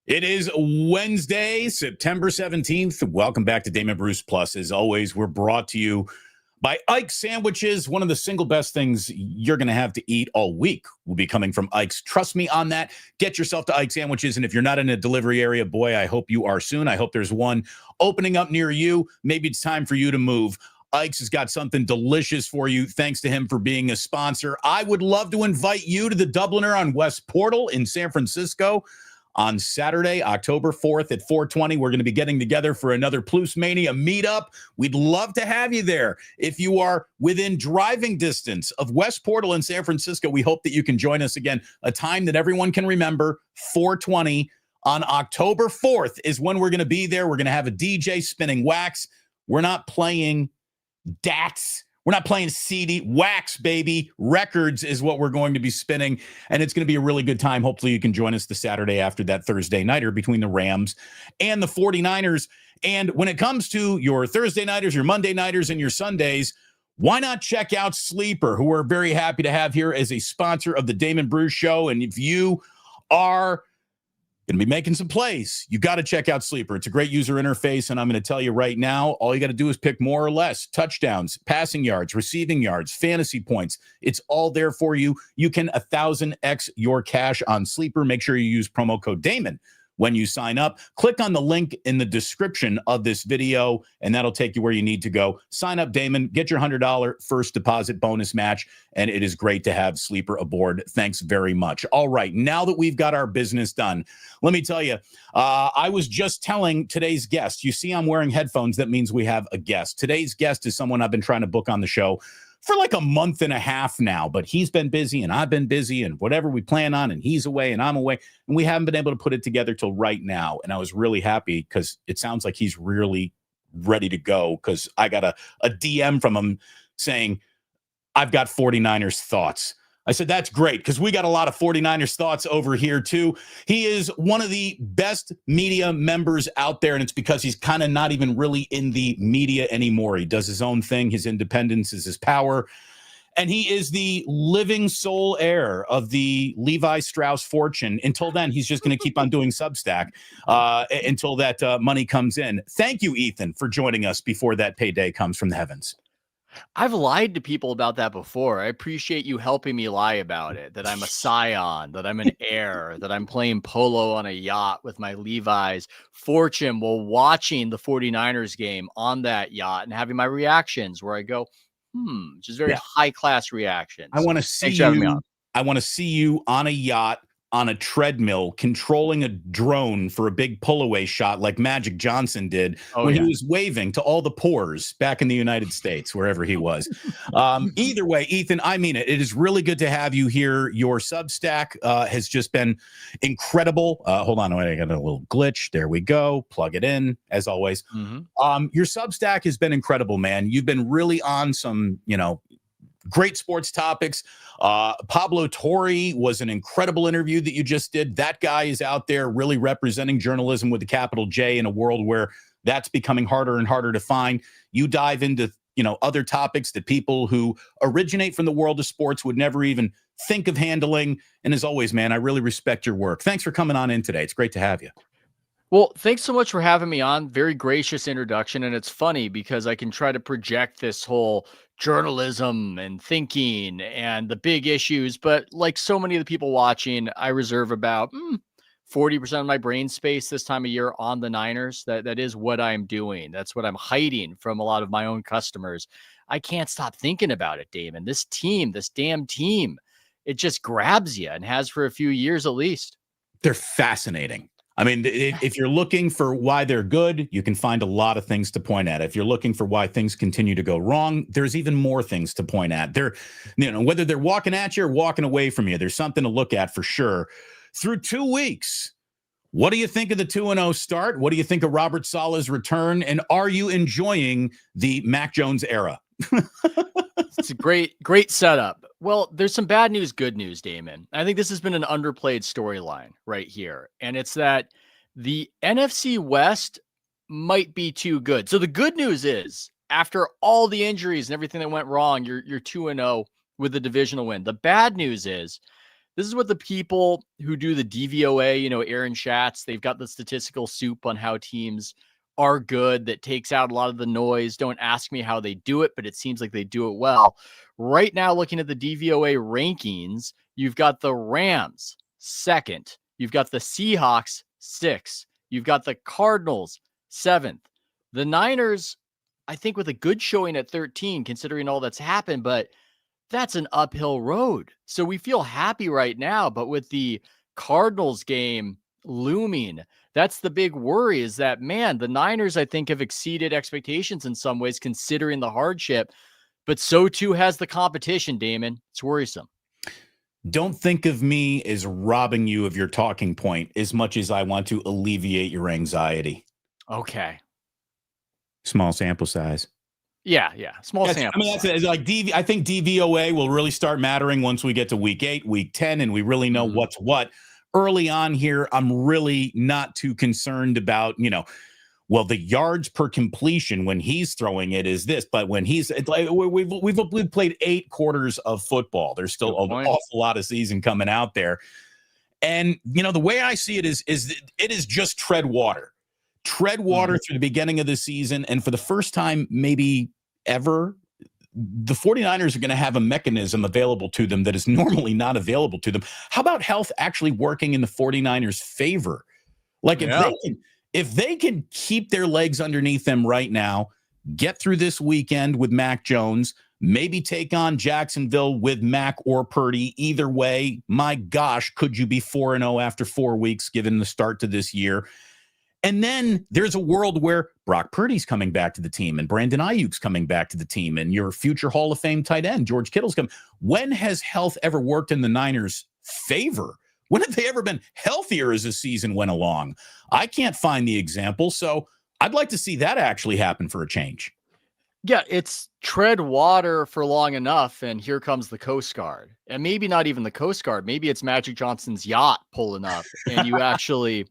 It is Wednesday, September 17th. Welcome back to Damon Bruce Plus. As always, we're brought to you by Ike's Sandwiches. One of the single best things you're going to have to eat all week will be coming from Ike's. Trust me on that. Get yourself to Ike's Sandwiches. And if you're not in a delivery area, boy, I hope you are soon. I hope there's one opening up near you. Maybe it's time for you to move. Ike's has got something delicious for you. Thanks to him for being a sponsor. I would love to invite you to the Dubliner on West Portal in San Francisco. On Saturday, October 4th at 4:20, we're going to be getting together for another Plus Mania meetup. We'd love to have you there. If you are within driving distance of West Portal in San Francisco, we hope that you can join us again. A time that everyone can remember, 4:20 on October 4th is when we're going to be there. We're going to have a DJ spinning wax. We're not playing DATs. We're not playing CD. Wax, baby. Records is what we're going to be spinning, and it's going to be a really good time. Hopefully you can join us the Saturday after that Thursday nighter between the Rams and the 49ers. And when it comes to your Thursday nighters, your Monday nighters, and your Sundays, why not check out Sleeper, who we're very happy to have here as a sponsor of the Damon Bruce Show. And if you are going to be making some plays, you got to check out Sleeper. It's a great user interface, and I'm going to tell you right now, all you got to do is pick more or less touchdowns, passing yards, receiving yards, fantasy points. It's all there for you. You can 1,000x your cash on Sleeper. Make sure you use promo code Damon when you sign up. Click on the link in the description of this video, and that'll take you where you need to go. Sign up, Damon. Get your $100 first deposit bonus match, and it is great to have Sleeper aboard. Thanks very much. All right, now that we've got our business done, let me tell you, I was just telling today's guest, you see I'm wearing headphones, that means we have a guest. Today's guest is someone I've been trying to book on the show for like a month and a half now, but he's been busy and I've been busy and whatever we plan on, and he's away and I'm away, and we haven't been able to put it together till right now. And I was really happy because it sounds like he's really ready to go, because I got a DM from him saying, I've got 49ers thoughts. I said, that's great, because we got a lot of 49ers thoughts over here too. He is one of the best media members out there, and it's because he's kind of not even really in the media anymore. He does his own thing. His independence is his power. And he is the living sole heir of the Levi Strauss fortune. Until then, he's just going to keep on doing Substack until that money comes in. Thank you, Ethan, for joining us before that payday comes from the heavens. I've lied to people about that before. I appreciate you helping me lie about it, that I'm a scion, that I'm an heir, that I'm playing polo on a yacht with my Levi's fortune while watching the 49ers game on that yacht and having my reactions where I go, just very high-class reactions. I want to see you. I want to see you on a yacht, on a treadmill, controlling a drone for a big pull-away shot like Magic Johnson did when he was waving to all the poors back in the United States, wherever he was. Either way, Ethan, I mean it. It is really good to have you here. Your Substack has just been incredible. Hold on, I got a little glitch. There we go. Plug it in, as always. Your Substack has been incredible, man. You've been really on some, great sports topics. Pablo Torre was an incredible interview that you just did. That guy is out there really representing journalism with a capital J in a world where that's becoming harder and harder to find. You dive into, other topics that people who originate from the world of sports would never even think of handling. And as always, man, I really respect your work. Thanks for coming on in today. It's great to have you. Well, thanks so much for having me on. Very gracious introduction. And it's funny because I can try to project this whole journalism and thinking and the big issues. But like so many of the people watching, I reserve about 40% of my brain space this time of year on the Niners. That is what I'm doing. That's what I'm hiding from a lot of my own customers. I can't stop thinking about it, Damon. This team, this damn team, it just grabs you and has for a few years at least. They're fascinating. I mean, if you're looking for why they're good, you can find a lot of things to point at. If you're looking for why things continue to go wrong, there's even more things to point at. They're, whether they're walking at you or walking away from you, there's something to look at for sure. Through 2 weeks, what do you think of the 2-0 start? What do you think of Robert Saleh's return? And are you enjoying the Mac Jones era? It's a great setup. Well, there's some bad news, good news, Damon. I think this has been an underplayed storyline right here. And it's that the NFC West might be too good. So the good news is, after all the injuries and everything that went wrong, you're 2-0 with the divisional win. The bad news is This is what the people who do the DVOA, Aaron Schatz, they've got the statistical soup on how teams are good that takes out a lot of the noise. Don't ask me how they do it, but it seems like they do it well. Right now, looking at the DVOA rankings, you've got the Rams second. You've got the Seahawks sixth. You've got the Cardinals seventh. The Niners, I think, with a good showing at 13, considering all that's happened, but that's an uphill road. So we feel happy right now, but with the Cardinals game looming, that's the big worry, is that, man, the Niners, I think, have exceeded expectations in some ways, considering the hardship, but so too has the competition, Damon. It's worrisome. Don't think of me as robbing you of your talking point as much as I want to alleviate your anxiety. Okay. Small sample size. Yeah. Small sample. I mean, that's like I think DVOA will really start mattering once we get to week 8, week 10, and we really know what's what. Early on here, I'm really not too concerned about, well, the yards per completion when he's throwing it is this, but when he's like, we've played 8 quarters of football. There's still an awful lot of season coming out there. And, the way I see it is it is just tread water through the beginning of the season. And for the first time, maybe ever, the 49ers are going to have a mechanism available to them that is normally not available to them. How about health actually working in the 49ers' favor? Like if they can keep their legs underneath them right now, get through this weekend with Mac Jones, maybe take on Jacksonville with Mac or Purdy. Either way, my gosh, could you be 4-0 after 4 weeks given the start to this year? And then there's a world where Brock Purdy's coming back to the team and Brandon Ayuk's coming back to the team and your future Hall of Fame tight end, George Kittle's coming. When has health ever worked in the Niners' favor? When have they ever been healthier as the season went along? I can't find the example, so I'd like to see that actually happen for a change. Yeah, it's tread water for long enough, and here comes the Coast Guard. And maybe not even the Coast Guard. Maybe it's Magic Johnson's yacht pulling up, and you actually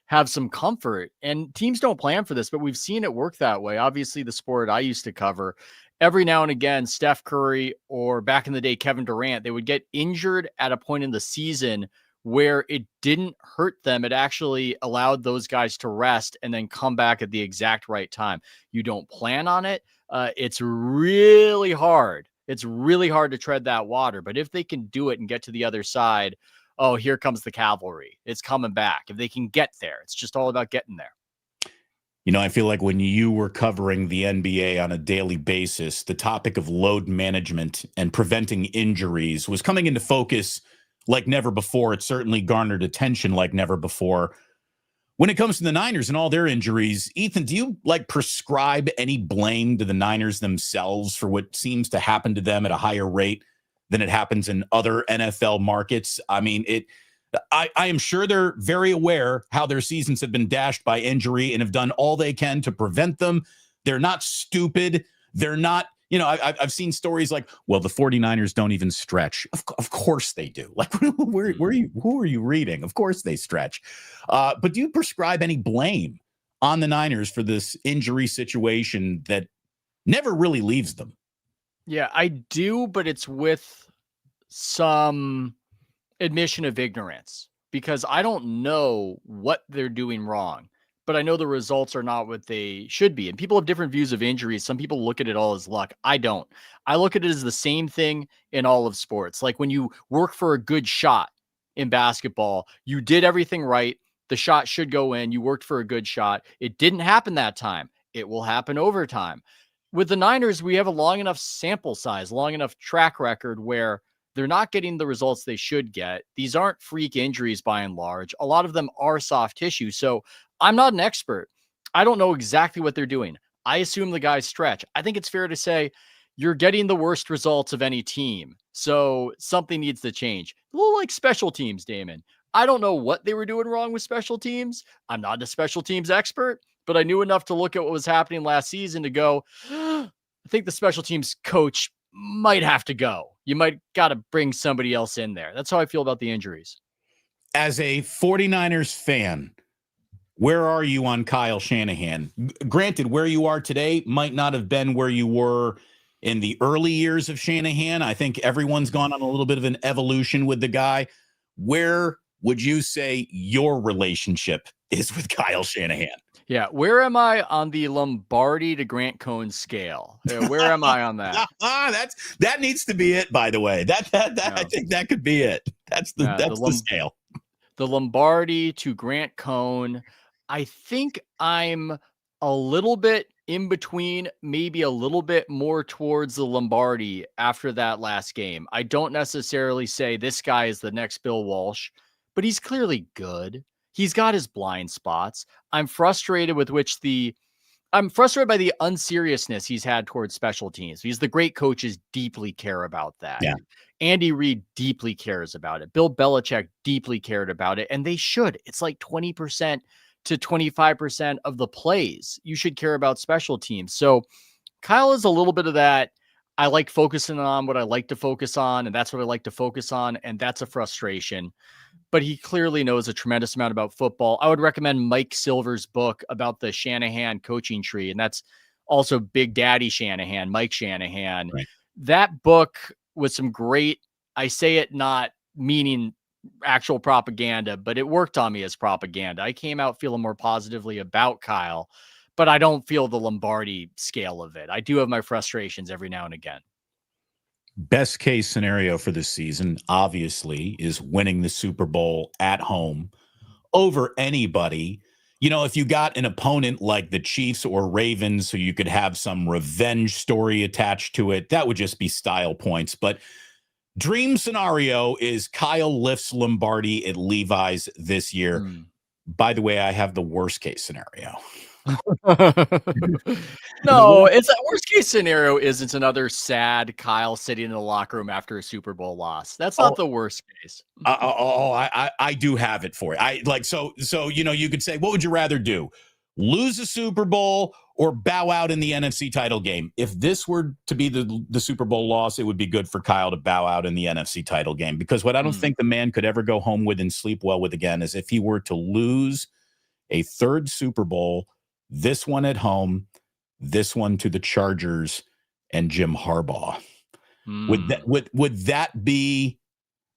have some comfort. And teams don't plan for this, but we've seen it work that way. Obviously, the sport I used to cover, every now and again, Steph Curry or back in the day, Kevin Durant, they would get injured at a point in the season where it didn't hurt them. It actually allowed those guys to rest and then come back at the exact right time. You don't plan on it. It's really hard. It's really hard to tread that water. But if they can do it and get to the other side, oh, here comes the cavalry. It's coming back. If they can get there, it's just all about getting there. I feel like when you were covering the NBA on a daily basis, the topic of load management and preventing injuries was coming into focus like never before. It certainly garnered attention like never before. When it comes to the Niners and all their injuries, Ethan, do you prescribe any blame to the Niners themselves for what seems to happen to them at a higher rate than it happens in other NFL markets? I mean, I am sure they're very aware how their seasons have been dashed by injury and have done all they can to prevent them. They're not stupid. They're not, I've seen stories like, well, the 49ers don't even stretch. Of course they do. Like, who are you reading? Of course they stretch. But do you prescribe any blame on the Niners for this injury situation that never really leaves them? Yeah, I do, but it's with some admission of ignorance because I don't know what they're doing wrong, but I know the results are not what they should be. And people have different views of injuries. Some people look at it all as luck. I don't. I look at it as the same thing in all of sports. Like when you work for a good shot in basketball, you did everything right. The shot should go in. You worked for a good shot. It didn't happen that time. It will happen over time. With the Niners, we have a long enough sample size, long enough track record where they're not getting the results they should get. These aren't freak injuries by and large. A lot of them are soft tissue. So I'm not an expert. I don't know exactly what they're doing. I assume the guys stretch. I think it's fair to say you're getting the worst results of any team. So something needs to change. A little like special teams, Damon. I don't know what they were doing wrong with special teams. I'm not a special teams expert, but I knew enough to look at what was happening last season to go, I think the special teams coach might have to go. You might got to bring somebody else in there. That's how I feel about the injuries. As a 49ers fan, where are you on Kyle Shanahan? Granted, where you are today might not have been where you were in the early years of Shanahan. I think everyone's gone on a little bit of an evolution with the guy. where would you say your relationship is with Kyle Shanahan? Yeah. Where am I on the Lombardi to Grant Cohn scale? Where am I on that? That needs to be it, by the way. I think that could be it. That's the scale. The Lombardi to Grant Cohn. I think I'm a little bit in between, maybe a little bit more towards the Lombardi after that last game. I don't necessarily say this guy is the next Bill Walsh, but he's clearly good. He's got his blind spots. I'm frustrated by the unseriousness he's had towards special teams because the great coaches deeply care about that. Yeah. Andy Reid deeply cares about it. Bill Belichick deeply cared about it, and they should. It's like 20% to 25% of the plays. You should care about special teams. So Kyle is a little bit of that. I like focusing on what I like to focus on, and that's what I like to focus on, and that's a frustration. But he clearly knows a tremendous amount about football. I would recommend Mike Silver's book about the Shanahan coaching tree, and that's also Big Daddy Shanahan, Mike Shanahan. Right. That book was some great, I say it not meaning actual propaganda, but it worked on me as propaganda. I came out feeling more positively about Kyle, but I don't feel the Lombardi scale of it. I do have my frustrations every now and again. Best case scenario for this season, obviously, is winning the Super Bowl at home over anybody. You know, if you got an opponent like the Chiefs or Ravens, so you could have some revenge story attached to it, that would just be style points. But dream scenario is Kyle lifts Lombardi at Levi's this year. By the way, I have the worst case scenario. No, it's a worst case scenario isn't another sad Kyle sitting in the locker room after a Super Bowl loss. That's not the worst case. I do have it for you. So you know, you could say, what would you rather do? Lose a Super Bowl or bow out in the NFC title game? If this were to be the Super Bowl loss, it would be good for Kyle to bow out in the NFC title game, because what I don't think the man could ever go home with and sleep well with again is if he were to lose a third Super Bowl, this one at home, this one to the Chargers and Jim Harbaugh. Would that be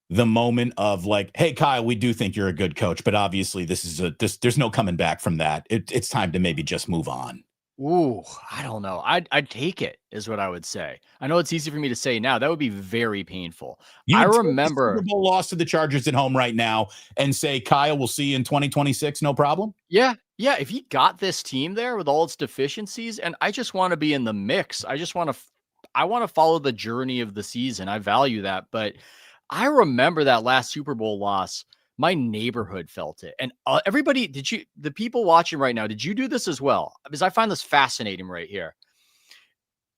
the moment of like, hey, Kyle, we do think you're a good coach, but obviously there's no coming back from that. It's time to maybe just move on. Ooh, I don't know. I'd take it, is what I would say. I know it's easy for me to say now. That would be very painful. I remember Super Bowl loss to the Chargers at home right now and say, Kyle, we'll see you in 2026. No problem. Yeah. Yeah. If he got this team there with all its deficiencies, and I just want to be in the mix. I want to follow the journey of the season. I value that. But I remember that last Super Bowl loss. My neighborhood felt it. And everybody, the people watching right now, did you do this as well? Because I find this fascinating right here.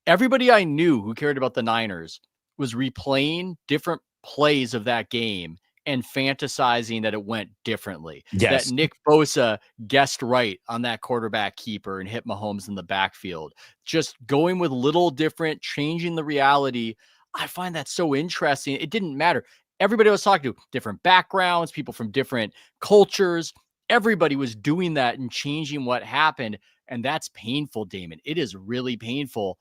Everybody I knew who cared about the Niners was replaying different plays of that game and fantasizing that it went differently. Yes. That Nick Bosa guessed right on that quarterback keeper and hit Mahomes in the backfield. Just going with little different, changing the reality. I find that so interesting. It didn't matter. Everybody I was talking to, different backgrounds, people from different cultures. Everybody was doing that and changing what happened. And that's painful, Damon. It is really painful.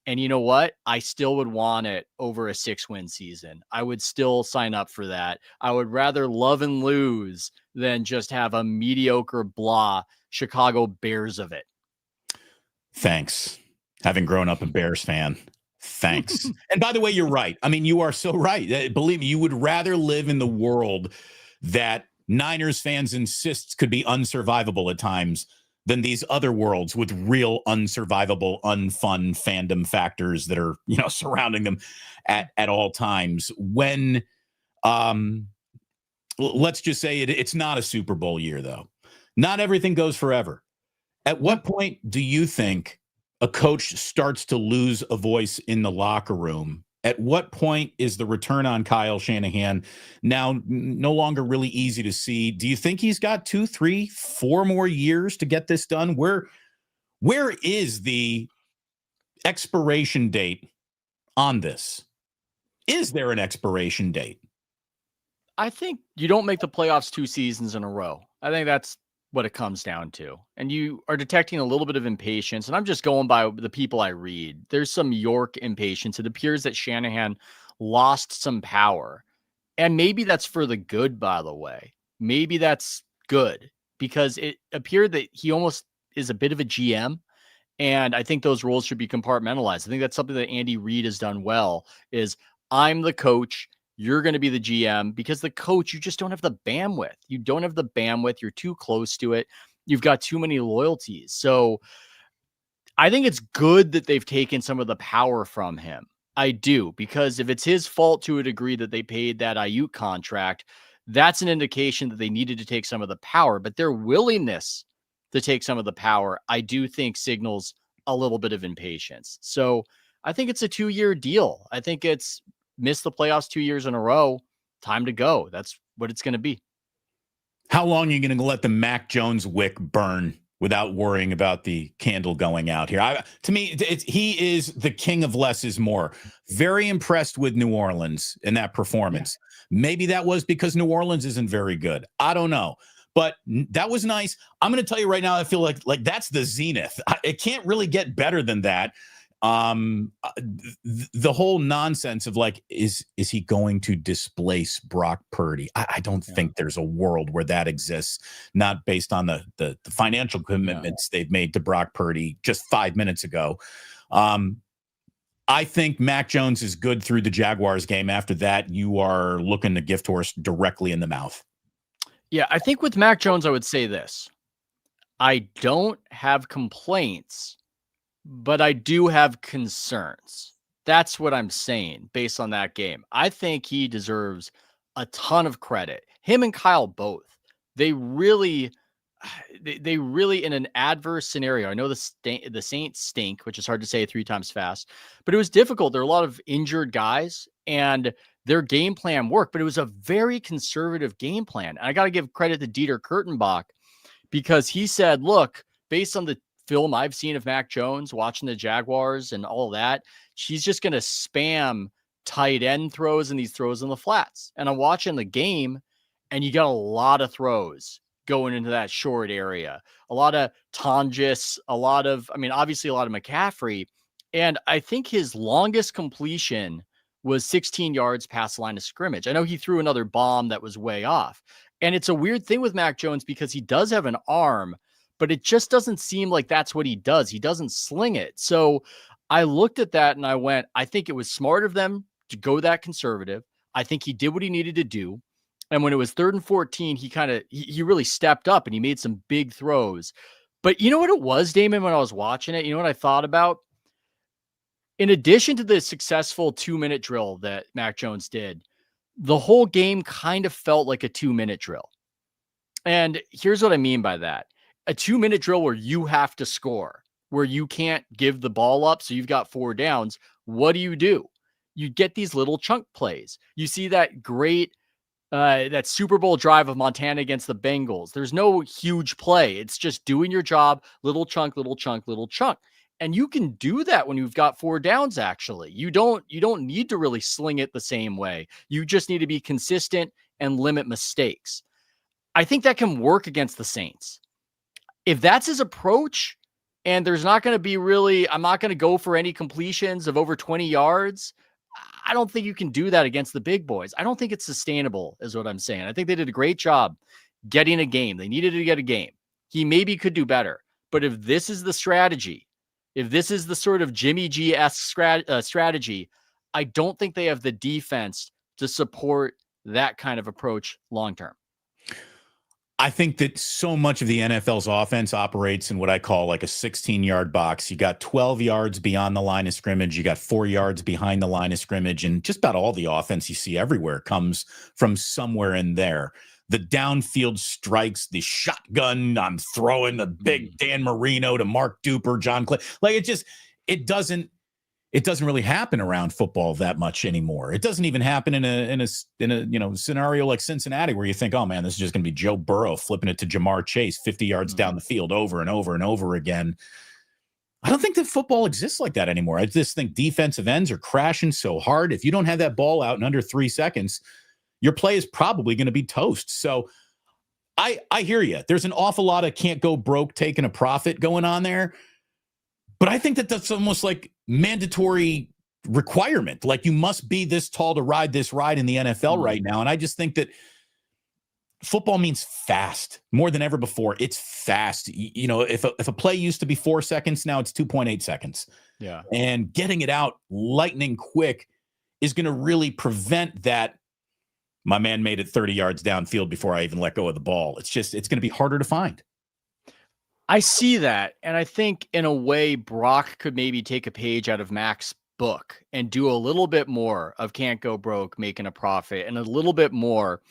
And you know what? I still would want it over a 6-win season. I would still sign up for that. I would rather love and lose than just have a mediocre blah Chicago Bears of it. Thanks. Having grown up a Bears fan. Thanks. And by the way, you're right. I mean, you are so right. Believe me, you would rather live in the world that Niners fans insist could be unsurvivable at times than these other worlds with real unsurvivable, unfun fandom factors that are, you know, surrounding them at all times. When, let's just say it's not a Super Bowl year, though. Not everything goes forever. At what point do you think a coach starts to lose a voice in the locker room? At what point is the return on Kyle Shanahan now no longer really easy to see? Do you think he's got 2, 3, 4 more years to get this done? Where is the expiration date on this? Is there an expiration date? I think you don't make the playoffs 2 seasons in a row. I think that's what it comes down to. And you are detecting a little bit of impatience. And I'm just going by the people I read. There's some York impatience. It appears that Shanahan lost some power. And maybe that's for the good, by the way. Maybe that's good because it appeared that he almost is a bit of a GM. And I think those roles should be compartmentalized. I think that's something that Andy Reid has done well is I'm the coach. You're going to be the GM because the coach, you just don't have the bandwidth. You don't have the bandwidth. You're too close to it. You've got too many loyalties. So I think it's good that they've taken some of the power from him. I do, because if it's his fault to a degree that they paid that Ayuk contract, that's an indication that they needed to take some of the power. But their willingness to take some of the power, I do think signals a little bit of impatience. So I think it's a 2-year deal. I think it's missed the playoffs 2 years in a row. Time to go. That's what it's going to be. How long are you going to let the Mac Jones wick burn without worrying about the candle going out here? To me, he is the king of less is more. Very impressed with New Orleans in that performance. Yeah. Maybe that was because New Orleans isn't very good. I don't know. But that was nice. I'm going to tell you right now, I feel like that's the zenith. It can't really get better than that. The whole nonsense of like, is he going to displace Brock Purdy? I don't think there's a world where that exists, not based on the financial commitments they've made to Brock Purdy just 5 minutes ago. I think Mac Jones is good through the Jaguars game. After that, you are looking the gift horse directly in the mouth. Yeah, I think with Mac Jones, I would say this. I don't have complaints, but I do have concerns. That's what I'm saying based on that game. I think he deserves a ton of credit. Him and Kyle both. They really in an adverse scenario. I know the Saints stink, which is hard to say 3 times fast, but it was difficult. There are a lot of injured guys and their game plan worked, but it was a very conservative game plan. And I got to give credit to Dieter Kurtenbach because he said, look, based on the film I've seen of Mac Jones watching the Jaguars and all that, she's just going to spam tight end throws and these throws in the flats. And I'm watching the game and you got a lot of throws going into that short area, a lot of Tonjes, obviously a lot of McCaffrey. And I think his longest completion was 16 yards past the line of scrimmage. I know he threw another bomb that was way off. And it's a weird thing with Mac Jones because he does have an arm, but it just doesn't seem like that's what he does. He doesn't sling it. So I looked at that and I went, I think it was smart of them to go that conservative. I think he did what he needed to do. And when it was 3rd and 14, he really stepped up and he made some big throws. But you know what it was, Damon, when I was watching it? You know what I thought about? In addition to the successful 2-minute drill that Mac Jones did, the whole game kind of felt like a 2-minute drill. And here's what I mean by that. A 2-minute drill where you have to score, where you can't give the ball up. So you've got 4 downs. What do? You get these little chunk plays. You see that great, that Super Bowl drive of Montana against the Bengals. There's no huge play. It's just doing your job, little chunk, little chunk, little chunk. And you can do that when you've got 4 downs, actually. You don't need to really sling it the same way. You just need to be consistent and limit mistakes. I think that can work against the Saints. If that's his approach, and there's not going to be really, I'm not going to go for any completions of over 20 yards, I don't think you can do that against the big boys. I don't think it's sustainable, is what I'm saying. I think they did a great job getting a game. They needed to get a game. He maybe could do better. But if this is the strategy, if this is the sort of Jimmy G-esque strategy, I don't think they have the defense to support that kind of approach long-term. I think that so much of the NFL's offense operates in what I call like a 16-yard box. You got 12 yards beyond the line of scrimmage. You got 4 yards behind the line of scrimmage. And just about all the offense you see everywhere comes from somewhere in there. The downfield strikes, the shotgun, I'm throwing the big Dan Marino to Mark Duper, John Clay. Like it doesn't really happen around football that much anymore. It doesn't even happen in a scenario like Cincinnati where you think, oh man, this is just going to be Joe Burrow flipping it to Jamar Chase 50 yards down the field over and over and over again. I don't think that football exists like that anymore. I just think defensive ends are crashing so hard. If you don't have that ball out in under 3 seconds, your play is probably going to be toast. So I hear you. There's an awful lot of can't go broke taking a profit going on there. But I think that that's almost like mandatory requirement. Like, you must be this tall to ride this ride in the NFL right now. And I just think that football means fast more than ever before. It's fast. You know, if a play used to be 4 seconds, now it's 2.8 seconds. Yeah. And getting it out lightning quick is going to really prevent that. My man made it 30 yards downfield before I even let go of the ball. It's going to be harder to find. I see that. And I think in a way, Brock could maybe take a page out of Mac's book and do a little bit more of can't go broke, making a profit, and a little bit more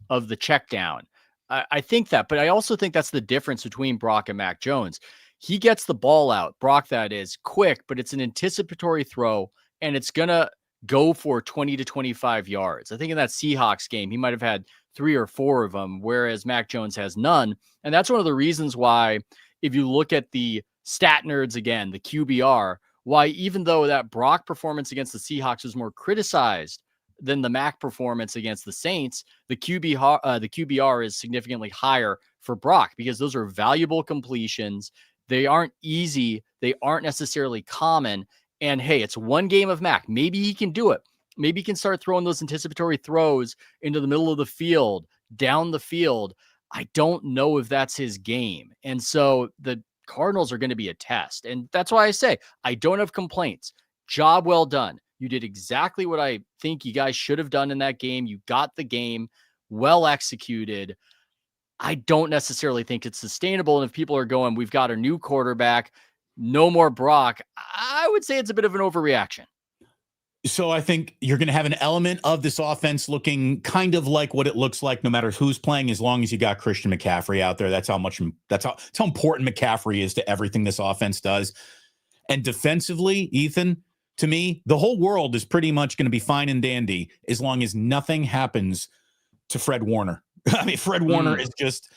of the check down. I think that, but I also think that's the difference between Brock and Mac Jones. He gets the ball out, Brock, that is quick, but it's an anticipatory throw, and it's going to go for 20 to 25 yards. I think in that Seahawks game, he might have had 3 or 4 of them, whereas Mac Jones has none. And that's one of the reasons why, if you look at the stat nerds again, the QBR, why even though that Brock performance against the Seahawks was more criticized than the Mac performance against the Saints, the QBR is significantly higher for Brock because those are valuable completions. They aren't easy. They aren't necessarily common. And hey, it's one game of Mac. Maybe he can do it. Maybe he can start throwing those anticipatory throws into the middle of the field, down the field. I don't know if that's his game. And so the Cardinals are going to be a test. And that's why I say I don't have complaints. Job well done. You did exactly what I think you guys should have done in that game. You got the game well executed. I don't necessarily think it's sustainable. And if people are going, we've got a new quarterback, no more Brock, I would say it's a bit of an overreaction. So I think you're going to have an element of this offense looking kind of like what it looks like no matter who's playing, as long as you got Christian McCaffrey out there. That's how important McCaffrey is to everything this offense does. And defensively, Ethan, to me, the whole world is pretty much going to be fine and dandy as long as nothing happens to Fred Warner. I mean, Fred Warner is just,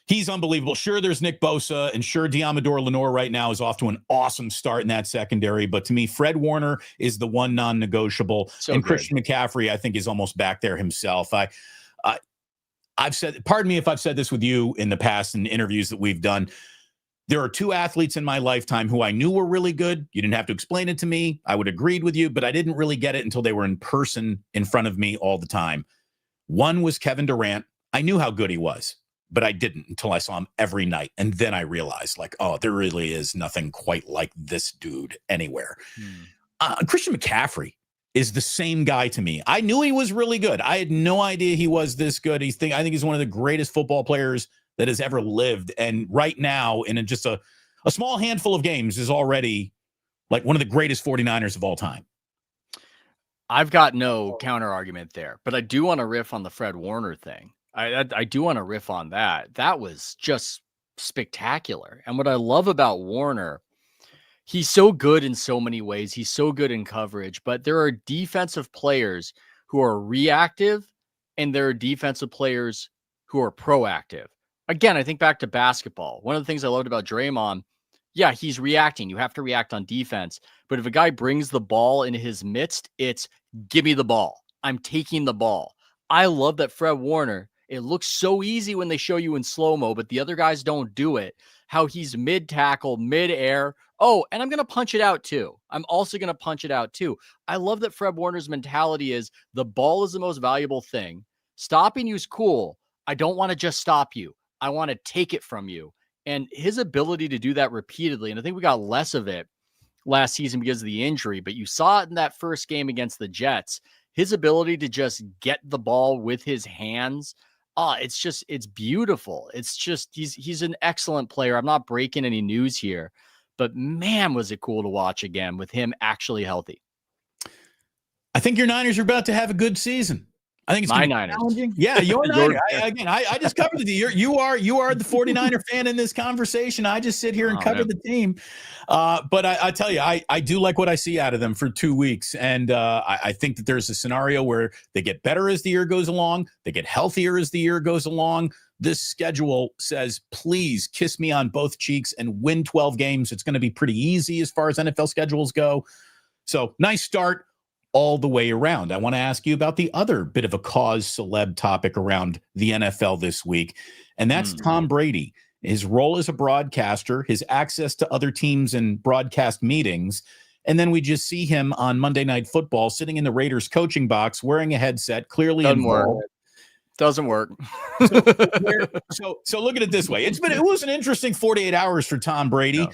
he's unbelievable. Sure, there's Nick Bosa, and sure, Diamador Lenore right now is off to an awesome start in that secondary. But to me, Fred Warner is the one non-negotiable. And Christian McCaffrey, I think, is almost back there himself. I've said, pardon me if I've said this with you in the past in interviews that we've done. There are 2 athletes in my lifetime who I knew were really good. You didn't have to explain it to me. I would agreed with you, but I didn't really get it until they were in person in front of me all the time. One was Kevin Durant. I knew how good he was, but I didn't until I saw him every night. And then I realized, like, oh, there really is nothing quite like this dude anywhere. Christian McCaffrey is the same guy to me. I knew he was really good. I had no idea he was this good. I think he's one of the greatest football players that has ever lived. And right now, in just a small handful of games, is already like one of the greatest 49ers of all time. I've got no counter argument there, but I do want to riff on the Fred Warner thing. I do want to riff on that. That was just spectacular. And what I love about Warner, he's so good in so many ways. He's so good in coverage, but there are defensive players who are reactive and there are defensive players who are proactive. Again, I think back to basketball. One of the things I loved about Draymond, yeah, he's reacting. You have to react on defense. But if a guy brings the ball in his midst, it's give me the ball. I'm taking the ball. I love that Fred Warner, it looks so easy when they show you in slow-mo, but the other guys don't do it. How he's mid-tackle, mid-air. Oh, and I'm going to punch it out too. I'm also going to punch it out too. I love that Fred Warner's mentality is the ball is the most valuable thing. Stopping you is cool. I don't want to just stop you. I want to take it from you. And his ability to do that repeatedly, and I think we got less of it last season because of the injury, but you saw it in that first game against the Jets. His ability to just get the ball with his hands, it's beautiful. It's just, he's an excellent player. I'm not breaking any news here, but man, was it cool to watch again with him actually healthy. I think your Niners are about to have a good season. I think it's my Niners. Challenging. Yeah, your Niners. I just covered the you are the 49er fan in this conversation. I just sit here and cover the team. But I tell you, I do like what I see out of them for 2 weeks. And I think that there's a scenario where they get better as the year goes along. They get healthier as the year goes along. This schedule says, please kiss me on both cheeks and win 12 games. It's going to be pretty easy as far as NFL schedules go. So nice start all the way around. I want to ask you about the other bit of a cause celeb topic around the NFL this week, and that's Tom Brady. His role as a broadcaster, his access to other teams and broadcast meetings, and then we just see him on Monday Night Football sitting in the Raiders coaching box wearing a headset, clearly involved. Doesn't work. So look at it this way. It was an interesting 48 hours for Tom Brady.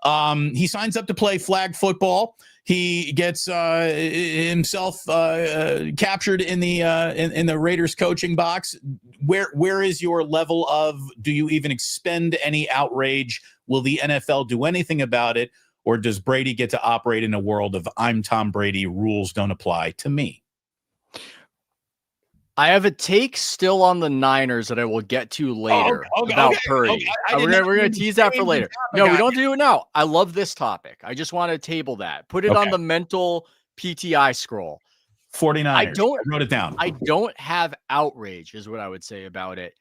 Yeah. He signs up to play flag football. He gets himself captured in the Raiders coaching box. Where is your level of, do you even expend any outrage? Will the NFL do anything about it? Or does Brady get to operate in a world of I'm Tom Brady, rules don't apply to me? I have a take still on the Niners that I will get to later about Purdy. We're going to tease that for later. No, we don't do it now. I love this topic. I just want to table that. Put it on the mental PTI scroll. 49ers. I wrote it down. I don't have outrage is what I would say about it,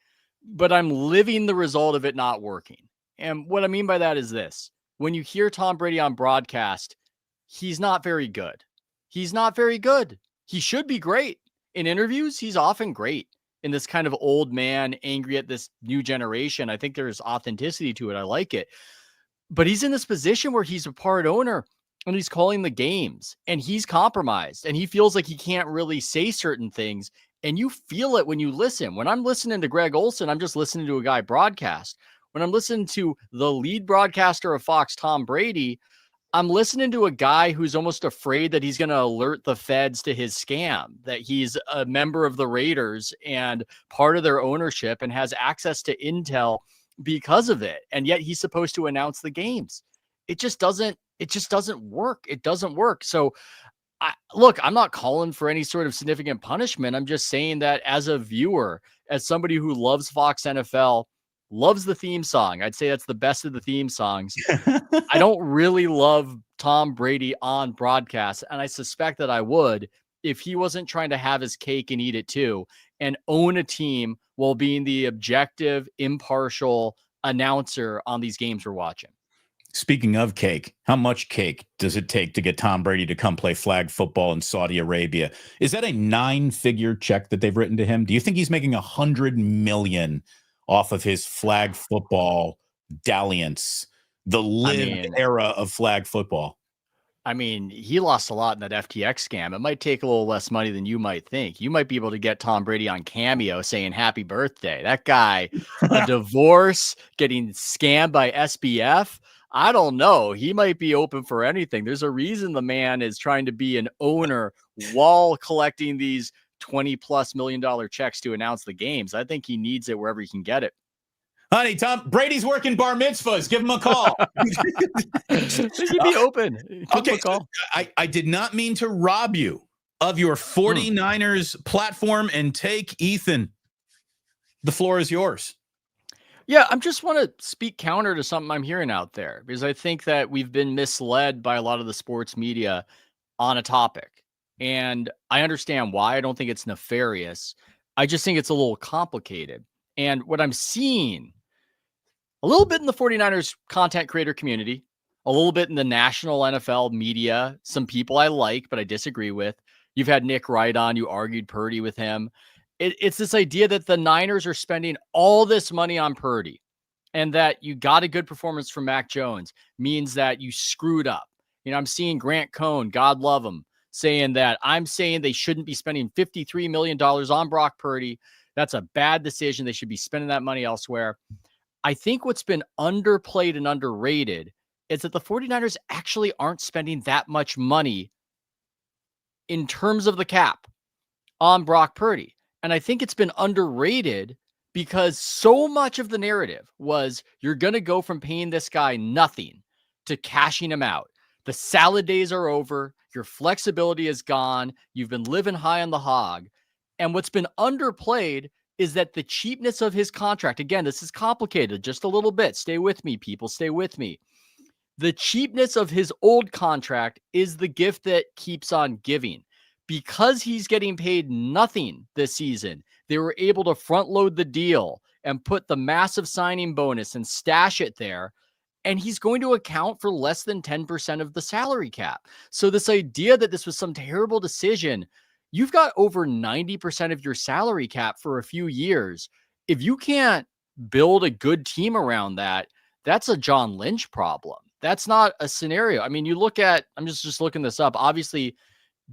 but I'm living the result of it not working. And what I mean by that is this. When you hear Tom Brady on broadcast, he's not very good. He's not very good. He should be great. In interviews, he's often great. In this kind of old man, angry at this new generation, I think there's authenticity to it. I like it. But he's in this position where he's a part owner and he's calling the games and he's compromised and he feels like he can't really say certain things. And you feel it when you listen. When I'm listening to Greg Olsen, I'm just listening to a guy broadcast. When I'm listening to the lead broadcaster of Fox, Tom Brady, I'm listening to a guy who's almost afraid that he's going to alert the feds to his scam, that he's a member of the Raiders and part of their ownership and has access to intel because of it. And yet he's supposed to announce the games. It just doesn't work. It doesn't work. So look, I'm not calling for any sort of significant punishment. I'm just saying that as a viewer, as somebody who loves Fox NFL, loves the theme song. I'd say that's the best of the theme songs. I don't really love Tom Brady on broadcast, and I suspect that I would if he wasn't trying to have his cake and eat it too and own a team while being the objective, impartial announcer on these games we're watching. Speaking of cake, how much cake does it take to get Tom Brady to come play flag football in Saudi Arabia? Is that a 9-figure check that they've written to him? Do you think he's making $100 million off of his flag football dalliance, the era of flag football? I mean, he lost a lot in that FTX scam. It might take a little less money than you might think. You might be able to get Tom Brady on Cameo saying happy birthday. That guy, a divorce, getting scammed by SBF. I don't know. He might be open for anything. There's a reason the man is trying to be an owner while collecting these $20+ million checks to announce the games. I think he needs it wherever he can get it. Honey, Tom Brady's working bar mitzvahs. Give him a call. He'd be open. Okay, so I did not mean to rob you of your 49ers platform and take. Ethan, the floor is yours. Yeah, I just want to speak counter to something I'm hearing out there because I think that we've been misled by a lot of the sports media on a topic. And I understand why. I don't think it's nefarious. I just think it's a little complicated. And what I'm seeing a little bit in the 49ers content creator community, a little bit in the national NFL media, some people I like, but I disagree with. You've had Nick Wright on. You argued Purdy with him. It's this idea that the Niners are spending all this money on Purdy and that you got a good performance from Mac Jones means that you screwed up. You know, I'm seeing Grant Cohn, God love him, saying that I'm saying they shouldn't be spending $53 million on Brock Purdy. That's a bad decision. They should be spending that money elsewhere. I think what's been underplayed and underrated is that the 49ers actually aren't spending that much money in terms of the cap on Brock Purdy. And I think it's been underrated because so much of the narrative was you're going to go from paying this guy nothing to cashing him out. The salad days are over. Your flexibility is gone. You've been living high on the hog. And what's been underplayed is that the cheapness of his contract, again, this is complicated just a little bit. Stay with me, people. Stay with me. The cheapness of his old contract is the gift that keeps on giving. Because he's getting paid nothing this season, they were able to front load the deal and put the massive signing bonus and stash it there. And he's going to account for less than 10% of the salary cap. So this idea that this was some terrible decision, you've got over 90% of your salary cap for a few years. If you can't build a good team around that, that's a John Lynch problem. That's not a scenario. I mean, you look at, I'm just looking this up. Obviously,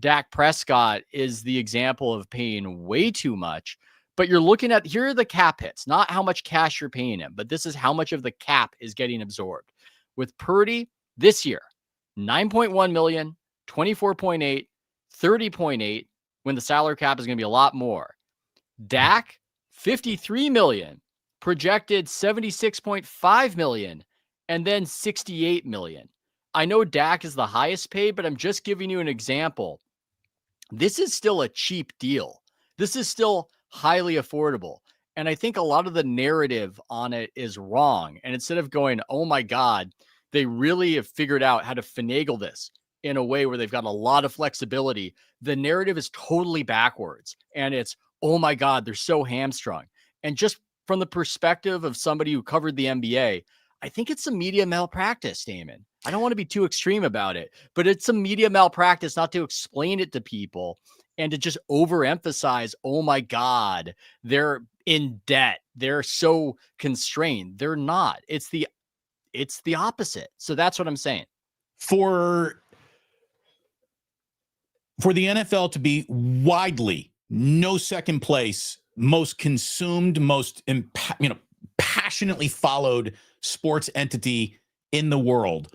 Dak Prescott is the example of paying way too much, but you're looking at, here are the cap hits, not how much cash you're paying him, but this is how much of the cap is getting absorbed. With Purdy this year, 9.1 million, 24.8, 30.8, when the salary cap is going to be a lot more. Dak, 53 million, projected 76.5 million, and then 68 million. I know Dak is the highest paid, but I'm just giving you an example. This is still a cheap deal. This is still highly affordable. And I think a lot of the narrative on it is wrong. And instead of going, oh my God, they really have figured out how to finagle this in a way where they've got a lot of flexibility, the narrative is totally backwards. And it's, oh my God, they're so hamstrung. And just from the perspective of somebody who covered the NBA, I think it's a media malpractice, Damon. I don't want to be too extreme about it, but it's a media malpractice not to explain it to people and to just overemphasize, oh my God, they're in debt. They're so constrained. They're not. It's the opposite. So that's what I'm saying. For the NFL to be widely, no second place, most consumed, most passionately followed sports entity in the world,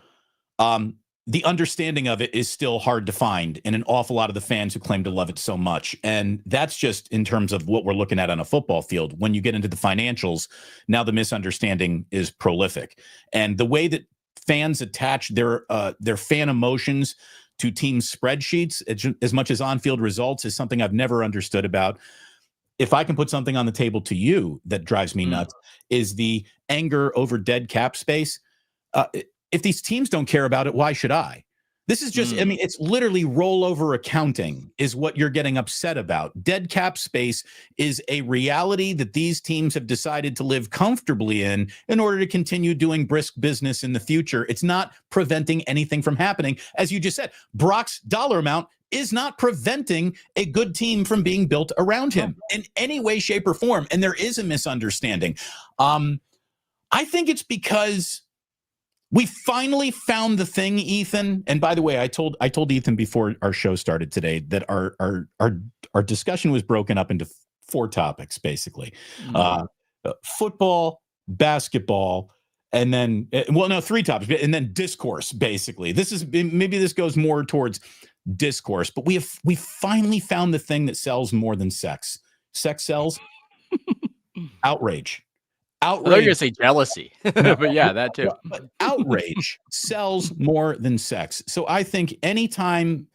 the understanding of it is still hard to find in an awful lot of the fans who claim to love it so much. And that's just in terms of what we're looking at on a football field. When you get into the financials, now the misunderstanding is prolific. And the way that fans attach their fan emotions to team spreadsheets as much as on-field results is something I've never understood about. If I can put something on the table to you that drives me nuts, is the anger over dead cap space. If these teams don't care about it, why should I? This is just, I mean, it's literally rollover accounting is what you're getting upset about. Dead cap space is a reality that these teams have decided to live comfortably in order to continue doing brisk business in the future. It's not preventing anything from happening. As you just said, Brock's dollar amount is not preventing a good team from being built around him in any way, shape, or form. And there is a misunderstanding. I think it's because we finally found the thing, Ethan. And by the way, I told Ethan before our show started today that our discussion was broken up into 4 topics, basically. Football, basketball, and then 3 topics, and then discourse, basically. Maybe this goes more towards discourse, but we finally found the thing that sells more than sex. Sex sells. Outrage. I thought you were going to say jealousy, but yeah, that too. But outrage sells more than sex. So I think anytime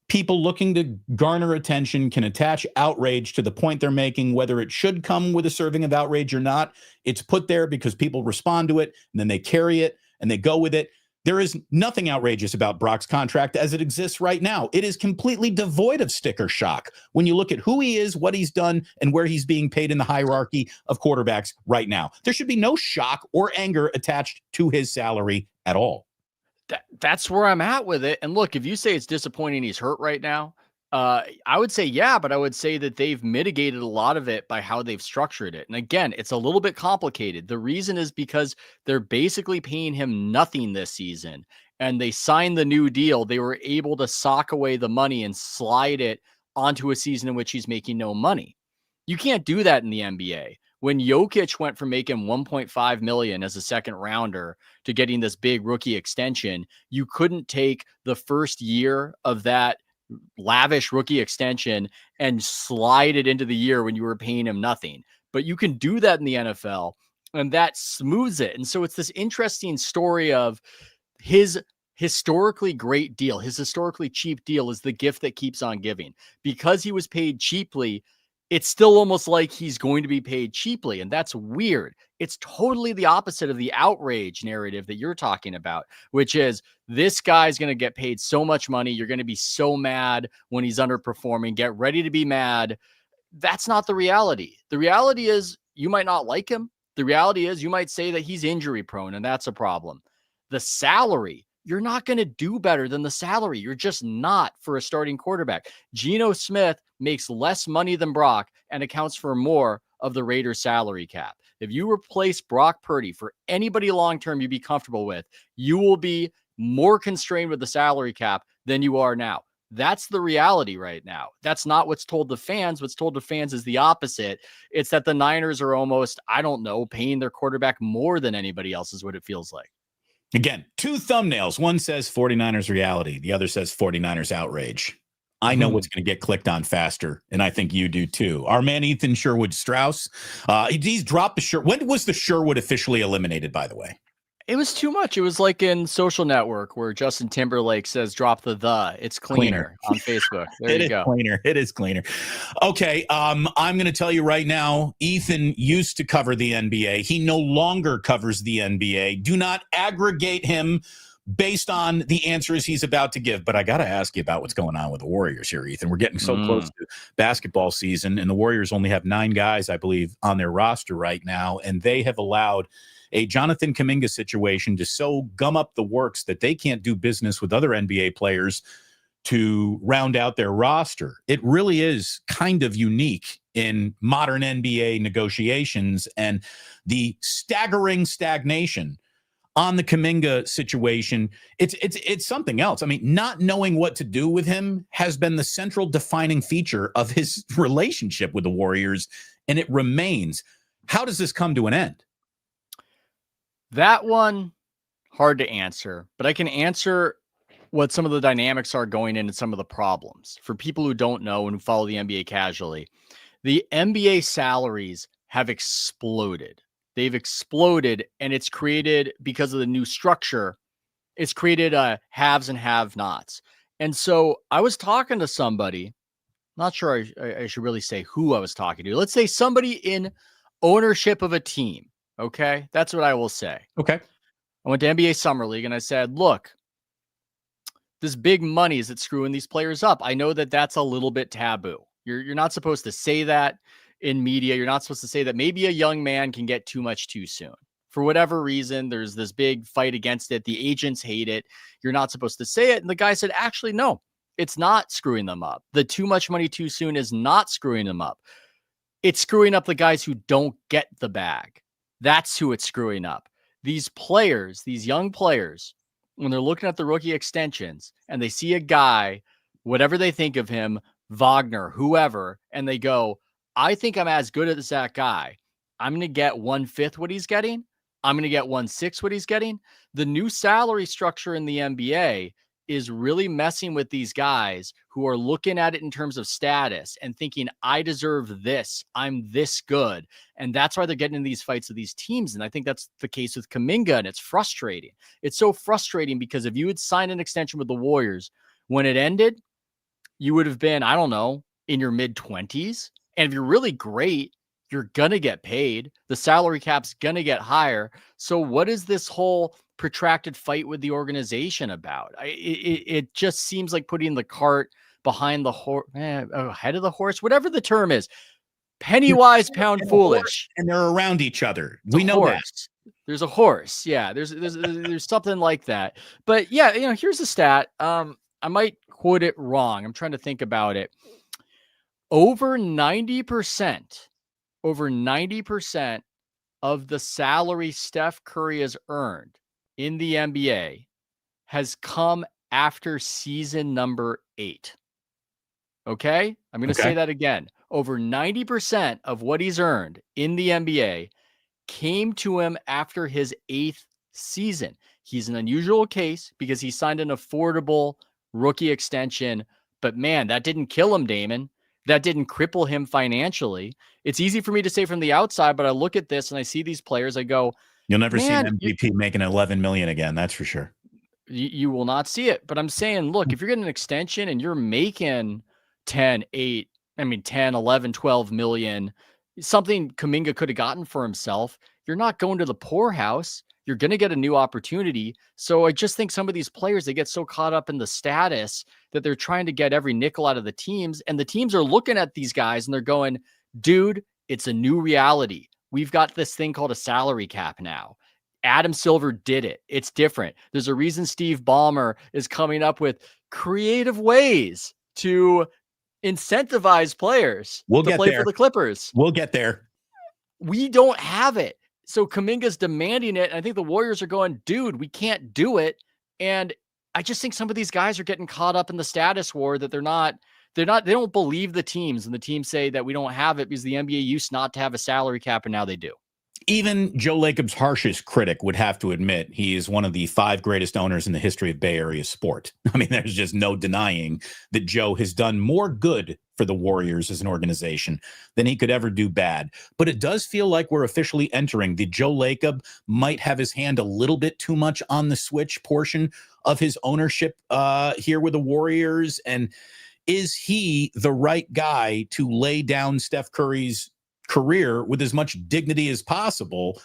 people looking to garner attention can attach outrage to the point they're making, whether it should come with a serving of outrage or not, it's put there because people respond to it and then they carry it and they go with it. There is nothing outrageous about Brock's contract as it exists right now. It is completely devoid of sticker shock when you look at who he is, what he's done, and where he's being paid in the hierarchy of quarterbacks right now. There should be no shock or anger attached to his salary at all. That's where I'm at with it. And look, if you say it's disappointing he's hurt right now, I would say, yeah, but I would say that they've mitigated a lot of it by how they've structured it. And again, it's a little bit complicated. The reason is because they're basically paying him nothing this season and they signed the new deal. They were able to sock away the money and slide it onto a season in which he's making no money. You can't do that in the NBA. When Jokic went from making 1.5 million as a second rounder to getting this big rookie extension, you couldn't take the first year of that lavish rookie extension and slide it into the year when you were paying him nothing. But you can do that in the NFL and that smooths it. And so it's this interesting story of his historically great deal. His historically cheap deal is the gift that keeps on giving. Because he was paid cheaply, it's still almost like he's going to be paid cheaply. And that's weird. It's totally the opposite of the outrage narrative that you're talking about, which is this guy's going to get paid so much money. You're going to be so mad when he's underperforming. Get ready to be mad. That's not the reality. The reality is you might not like him. The reality is you might say that he's injury prone, and that's a problem. The salary, you're not going to do better than the salary. You're just not for a starting quarterback. Geno Smith makes less money than Brock and accounts for more of the Raiders salary cap. if you replace Brock Purdy for anybody long-term you'd be comfortable with, you will be more constrained with the salary cap than you are now. That's the reality right now. That's not what's told to fans. What's told to fans is the opposite. It's that the Niners are almost, I don't know, paying their quarterback more than anybody else is what it feels like. Again, two thumbnails. One says 49ers reality. The other says 49ers outrage. I know what's going to get clicked on faster, and I think you do too. Our man Ethan Sherwood Strauss, he's dropped the Sherwood. When was the Sherwood officially eliminated, by the way? It was too much. It was like in Social Network where Justin Timberlake says, drop the. It's cleaner on Facebook. There you go. It is cleaner. Okay. I'm going to tell you right now, Ethan used to cover the NBA. He no longer covers the NBA. Do not aggregate him based on the answers he's about to give. But I got to ask you about what's going on with the Warriors here, Ethan. We're getting so close to basketball season, and the Warriors only have 9 guys, I believe, on their roster right now, and they have allowed a Jonathan Kuminga situation to so gum up the works that they can't do business with other NBA players to round out their roster. It really is kind of unique in modern NBA negotiations, and the staggering stagnation on the Kuminga situation, it's something else. I mean, not knowing what to do with him has been the central defining feature of his relationship with the Warriors, and it remains. How does this come to an end? That one, hard to answer, but I can answer what some of the dynamics are going into some of the problems. For people who don't know and who follow the NBA casually, the NBA salaries have exploded. They've exploded, and it's created, because of the new structure, it's created haves and have-nots. And so I was talking to somebody, not sure I should really say who I was talking to. Let's say somebody in ownership of a team. Okay, that's what I will say. Okay. I went to NBA Summer League and I said, look, this big money is screwing these players up. I know that that's a little bit taboo. You're not supposed to say that in media. You're not supposed to say that maybe a young man can get too much too soon. For whatever reason, there's this big fight against it. The agents hate it. You're not supposed to say it. And the guy said, actually, no, it's not screwing them up. The too much money too soon is not screwing them up. It's screwing up the guys who don't get the bag. That's who it's screwing up. These players, these young players, when they're looking at the rookie extensions and they see a guy, whatever they think of him, Wagner, whoever, and they go, I think I'm as good as that guy. I'm going to get 1/5 what he's getting. I'm going to get 1/6 what he's getting. The new salary structure in the NBA is really messing with these guys who are looking at it in terms of status and thinking, I deserve this. I'm this good. And that's why they're getting in these fights with these teams. And I think that's the case with Kuminga, and it's frustrating. It's so frustrating because if you had signed an extension with the Warriors, when it ended, you would have been, I don't know, in your mid-20s. And if you're really great, you're going to get paid. The salary cap's going to get higher. So what is this whole protracted fight with the organization about? It just seems like putting the cart behind the horse, ahead of the horse, whatever the term is. Penny wise, pound foolish. And they're around each other. We know that. There's a horse. Yeah, there's something like that. But yeah, here's a stat. I might quote it wrong. I'm trying to think about it. Over 90% of the salary Steph Curry has earned in the NBA has come after season number 8. Okay? I'm going to say that again. Over 90% of what he's earned in the NBA came to him after his 8th season. He's an unusual case because he signed an affordable rookie extension, but man, that didn't kill him, Damon. That didn't cripple him financially. It's easy for me to say from the outside, but I look at this and I see these players. I go, you'll never see an MVP making 11 million again. That's for sure. You will not see it. But I'm saying, look, if you're getting an extension and you're making 10, 11, 12 million, something Kuminga could have gotten for himself, you're not going to the poorhouse. You're going to get a new opportunity. So I just think some of these players, they get so caught up in the status that they're trying to get every nickel out of the teams. And the teams are looking at these guys and they're going, dude, it's a new reality. We've got this thing called a salary cap now. Adam Silver did it. It's different. There's a reason Steve Ballmer is coming up with creative ways to incentivize players to play for the Clippers. We'll get there. we don't have it. So Kuminga's demanding it. And I think the Warriors are going, dude, we can't do it. And I just think some of these guys are getting caught up in the status war that they don't believe the teams, and the teams say that we don't have it because the NBA used not to have a salary cap, and now they do. Even Joe Lacob's harshest critic would have to admit he is one of the 5 greatest owners in the history of Bay Area sport. I mean, there's just no denying that Joe has done more good for the Warriors as an organization than he could ever do bad. But it does feel like we're officially entering the Joe Lacob might have his hand a little bit too much on the switch portion of his ownership here with the Warriors. And is he the right guy to lay down Steph Curry's career with as much dignity as possible?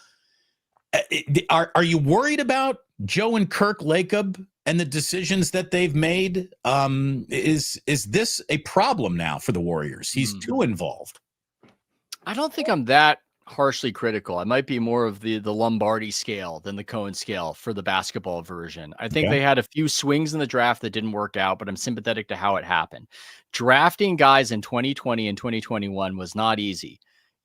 Are you worried about Joe and Kirk Lacob and the decisions that they've made? Is this a problem now for the Warriors? He's too involved. I don't think I'm that harshly critical. I might be more of the Lombardi scale than the Cohen scale for the basketball version. I think they had a few swings in the draft that didn't work out, but I'm sympathetic to how it happened. Drafting guys in 2020 and 2021 was not easy.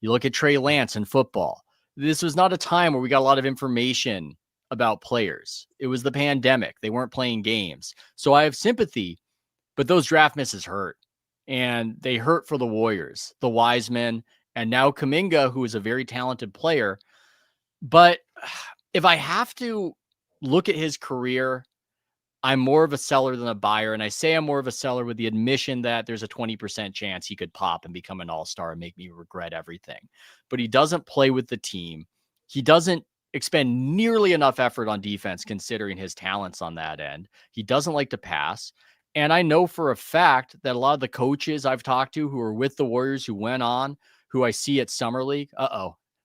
You look at Trey Lance in football. This was not a time where we got a lot of information about players. It was the pandemic. They weren't playing games. So I have sympathy, but those draft misses hurt. And they hurt for the Warriors, the Wiseman, and now Kuminga, who is a very talented player. But if I have to look at his career, I'm more of a seller than a buyer. And I say I'm more of a seller with the admission that there's a 20% chance he could pop and become an all-star and make me regret everything. But he doesn't play with the team. He doesn't expend nearly enough effort on defense, considering his talents on that end. He doesn't like to pass. And I know for a fact that a lot of the coaches I've talked to who are with the Warriors, who went on, who I see at Summer League,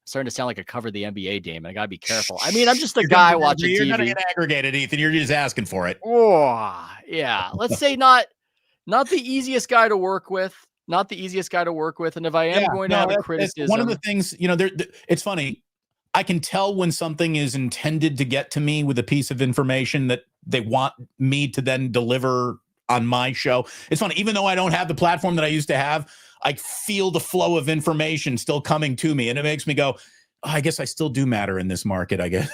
starting to sound like I cover the NBA, Damon. I got to be careful. I mean, I'm just a guy watching TV. You're going to get aggregated, Ethan. You're just asking for it. Oh, yeah. Let's say not the easiest guy to work with. Not the easiest guy to work with. And if I am going to have a criticism. One of the things, it's funny. I can tell when something is intended to get to me with a piece of information that they want me to then deliver on my show. It's funny. Even though I don't have the platform that I used to have, I feel the flow of information still coming to me, and it makes me go, I guess I still do matter in this market, I guess.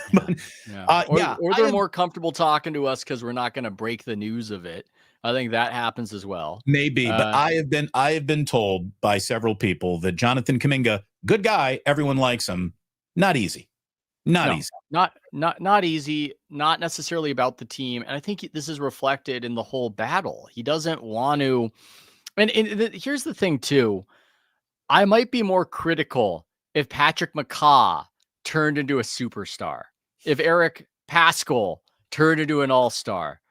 Or they're more comfortable talking to us because we're not going to break the news of it. I think that happens as well. Maybe, but I have been told by several people that Jonathan Kuminga, good guy, everyone likes him. Not easy. Not easy. Not easy, not necessarily about the team. And I think this is reflected in the whole battle. He doesn't want to. And here's the thing, too. I might be more critical if Patrick McCaw turned into a superstar, if Eric Paschall turned into an all-star.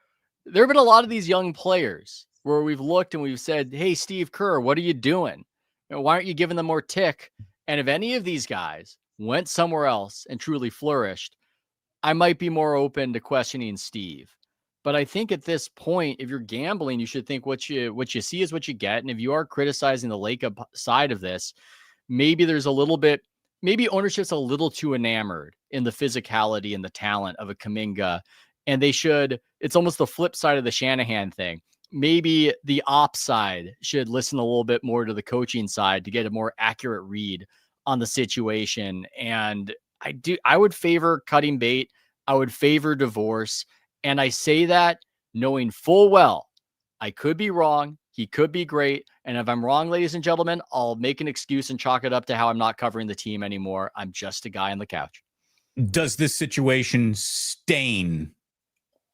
There have been a lot of these young players where we've looked and we've said, hey, Steve Kerr, what are you doing? Why aren't you giving them more tick? And if any of these guys went somewhere else and truly flourished, I might be more open to questioning Steve. But I think at this point, if you're gambling, you should think what you see is what you get. And if you are criticizing the Lacob side of this, maybe there's a little bit, maybe ownership's a little too enamored in the physicality and the talent of a Kuminga. And it's almost the flip side of the Shanahan thing. Maybe the ops side should listen a little bit more to the coaching side to get a more accurate read on the situation. And I would favor cutting bait. I would favor divorce. And I say that knowing full well I could be wrong. He could be great. And if I'm wrong, ladies and gentlemen, I'll make an excuse and chalk it up to how I'm not covering the team anymore. I'm just a guy on the couch. Does this situation stain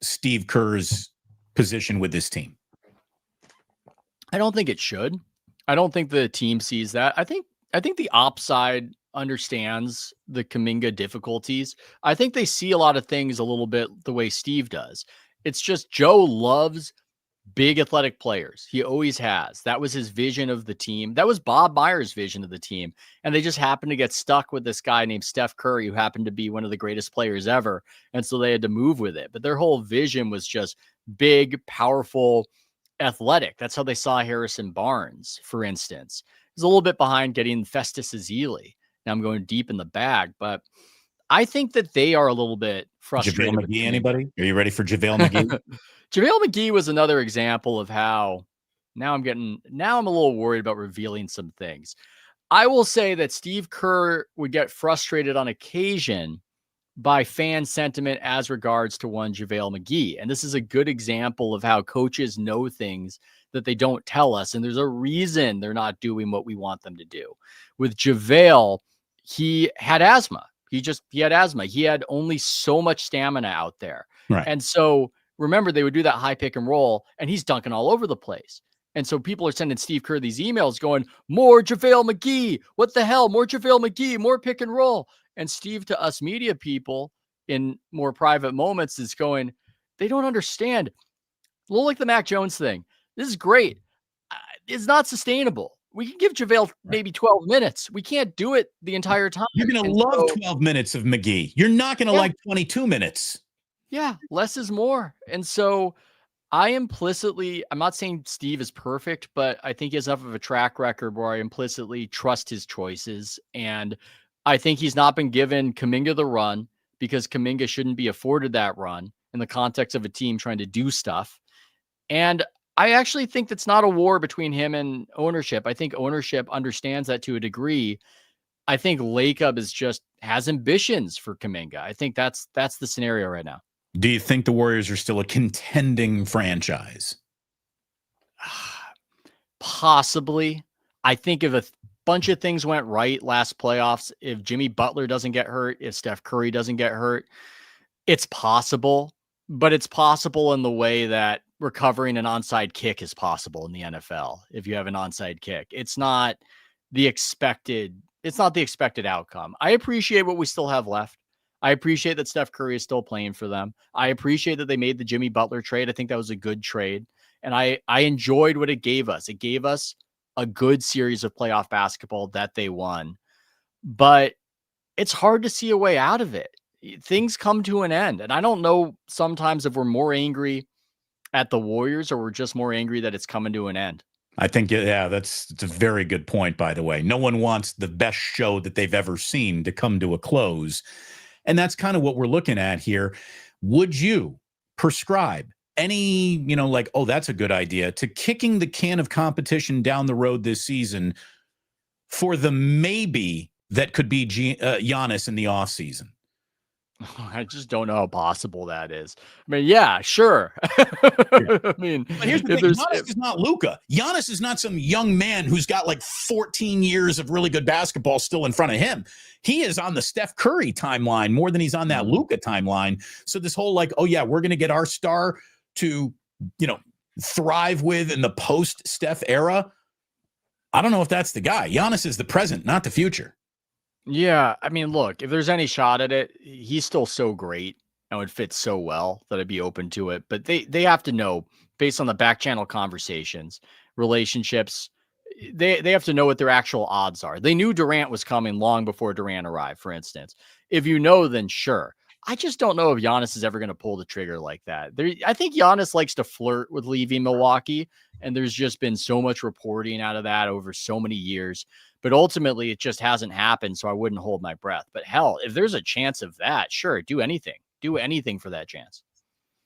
Steve Kerr's position with this team? I don't think it should. I don't think the team sees that. I think the ops side understands the Kuminga difficulties. I think they see a lot of things a little bit the way Steve does. It's just Joe loves big athletic players. He always has. That was his vision of the team. That was Bob Myers' vision of the team. And they just happened to get stuck with this guy named Steph Curry, who happened to be one of the greatest players ever. And so they had to move with it. But their whole vision was just big, powerful, athletic. That's how they saw Harrison Barnes, for instance. He's a little bit behind getting Festus Ezeli. Now I'm going deep in the bag, but I think that they are a little bit frustrated. JaVale McGee, anybody? Are you ready for JaVale McGee? JaVale McGee was another example of how now I'm a little worried about revealing some things. I will say that Steve Kerr would get frustrated on occasion by fan sentiment as regards to one JaVale McGee. And this is a good example of how coaches know things that they don't tell us. And there's a reason they're not doing what we want them to do. With JaVale, he had asthma. He had asthma. He had only so much stamina out there. Right. And so remember, they would do that high pick and roll, and he's dunking all over the place. And so people are sending Steve Kerr these emails going, more JaVale McGee. What the hell? More JaVale McGee, more pick and roll. And Steve, to us media people in more private moments, is going, they don't understand. A little like the Mac Jones thing. This is great. It's not sustainable. We can give JaVale maybe 12 minutes. We can't do it the entire time. You're going to love 12 minutes of McGee. You're not going to like 22 minutes. Yeah, less is more. And so I'm not saying Steve is perfect, but I think he has enough of a track record where I implicitly trust his choices. And I think he's not been given Kuminga the run because Kuminga shouldn't be afforded that run in the context of a team trying to do stuff. And I actually think that's not a war between him and ownership. I think ownership understands that to a degree. I think Lacob has ambitions for Kuminga. I think that's the scenario right now. Do you think the Warriors are still a contending franchise? Possibly. I think if a bunch of things went right last playoffs, if Jimmy Butler doesn't get hurt, if Steph Curry doesn't get hurt, it's possible. But it's possible in the way that recovering an onside kick is possible in the NFL. If you have an onside kick, it's not the expected outcome. I appreciate what we still have left. I appreciate that Steph Curry is still playing for them. I appreciate that they made the Jimmy Butler trade. I think that was a good trade. And I enjoyed what it gave us. It gave us a good series of playoff basketball that they won. But it's hard to see a way out of it. Things come to an end. And I don't know sometimes if we're more angry at the Warriors or we're just more angry that it's coming to an end. I think, that's a very good point, by the way. No one wants the best show that they've ever seen to come to a close. And that's kind of what we're looking at here. Would you prescribe any, that's a good idea, to kicking the can of competition down the road this season for the maybe that could be Giannis in the offseason? I just don't know how possible that is. I mean, yeah, sure. I mean, but here's the thing. Giannis is not Luka. Giannis is not some young man who's got like 14 years of really good basketball still in front of him. He is on the Steph Curry timeline more than he's on that Luka timeline. So this whole we're going to get our star to, thrive with in the post-Steph era. I don't know if that's the guy. Giannis is the present, not the future. Yeah, I mean, look, if there's any shot at it, he's still so great and would fit so well that I'd be open to it. But they have to know, based on the back channel conversations, relationships, they have to know what their actual odds are. They knew Durant was coming long before Durant arrived, for instance. If you know, then sure. I just don't know if Giannis is ever going to pull the trigger like that. I think Giannis likes to flirt with leaving Milwaukee, and there's just been so much reporting out of that over so many years. But ultimately, it just hasn't happened, so I wouldn't hold my breath. But hell, if there's a chance of that, sure, do anything. Do anything for that chance.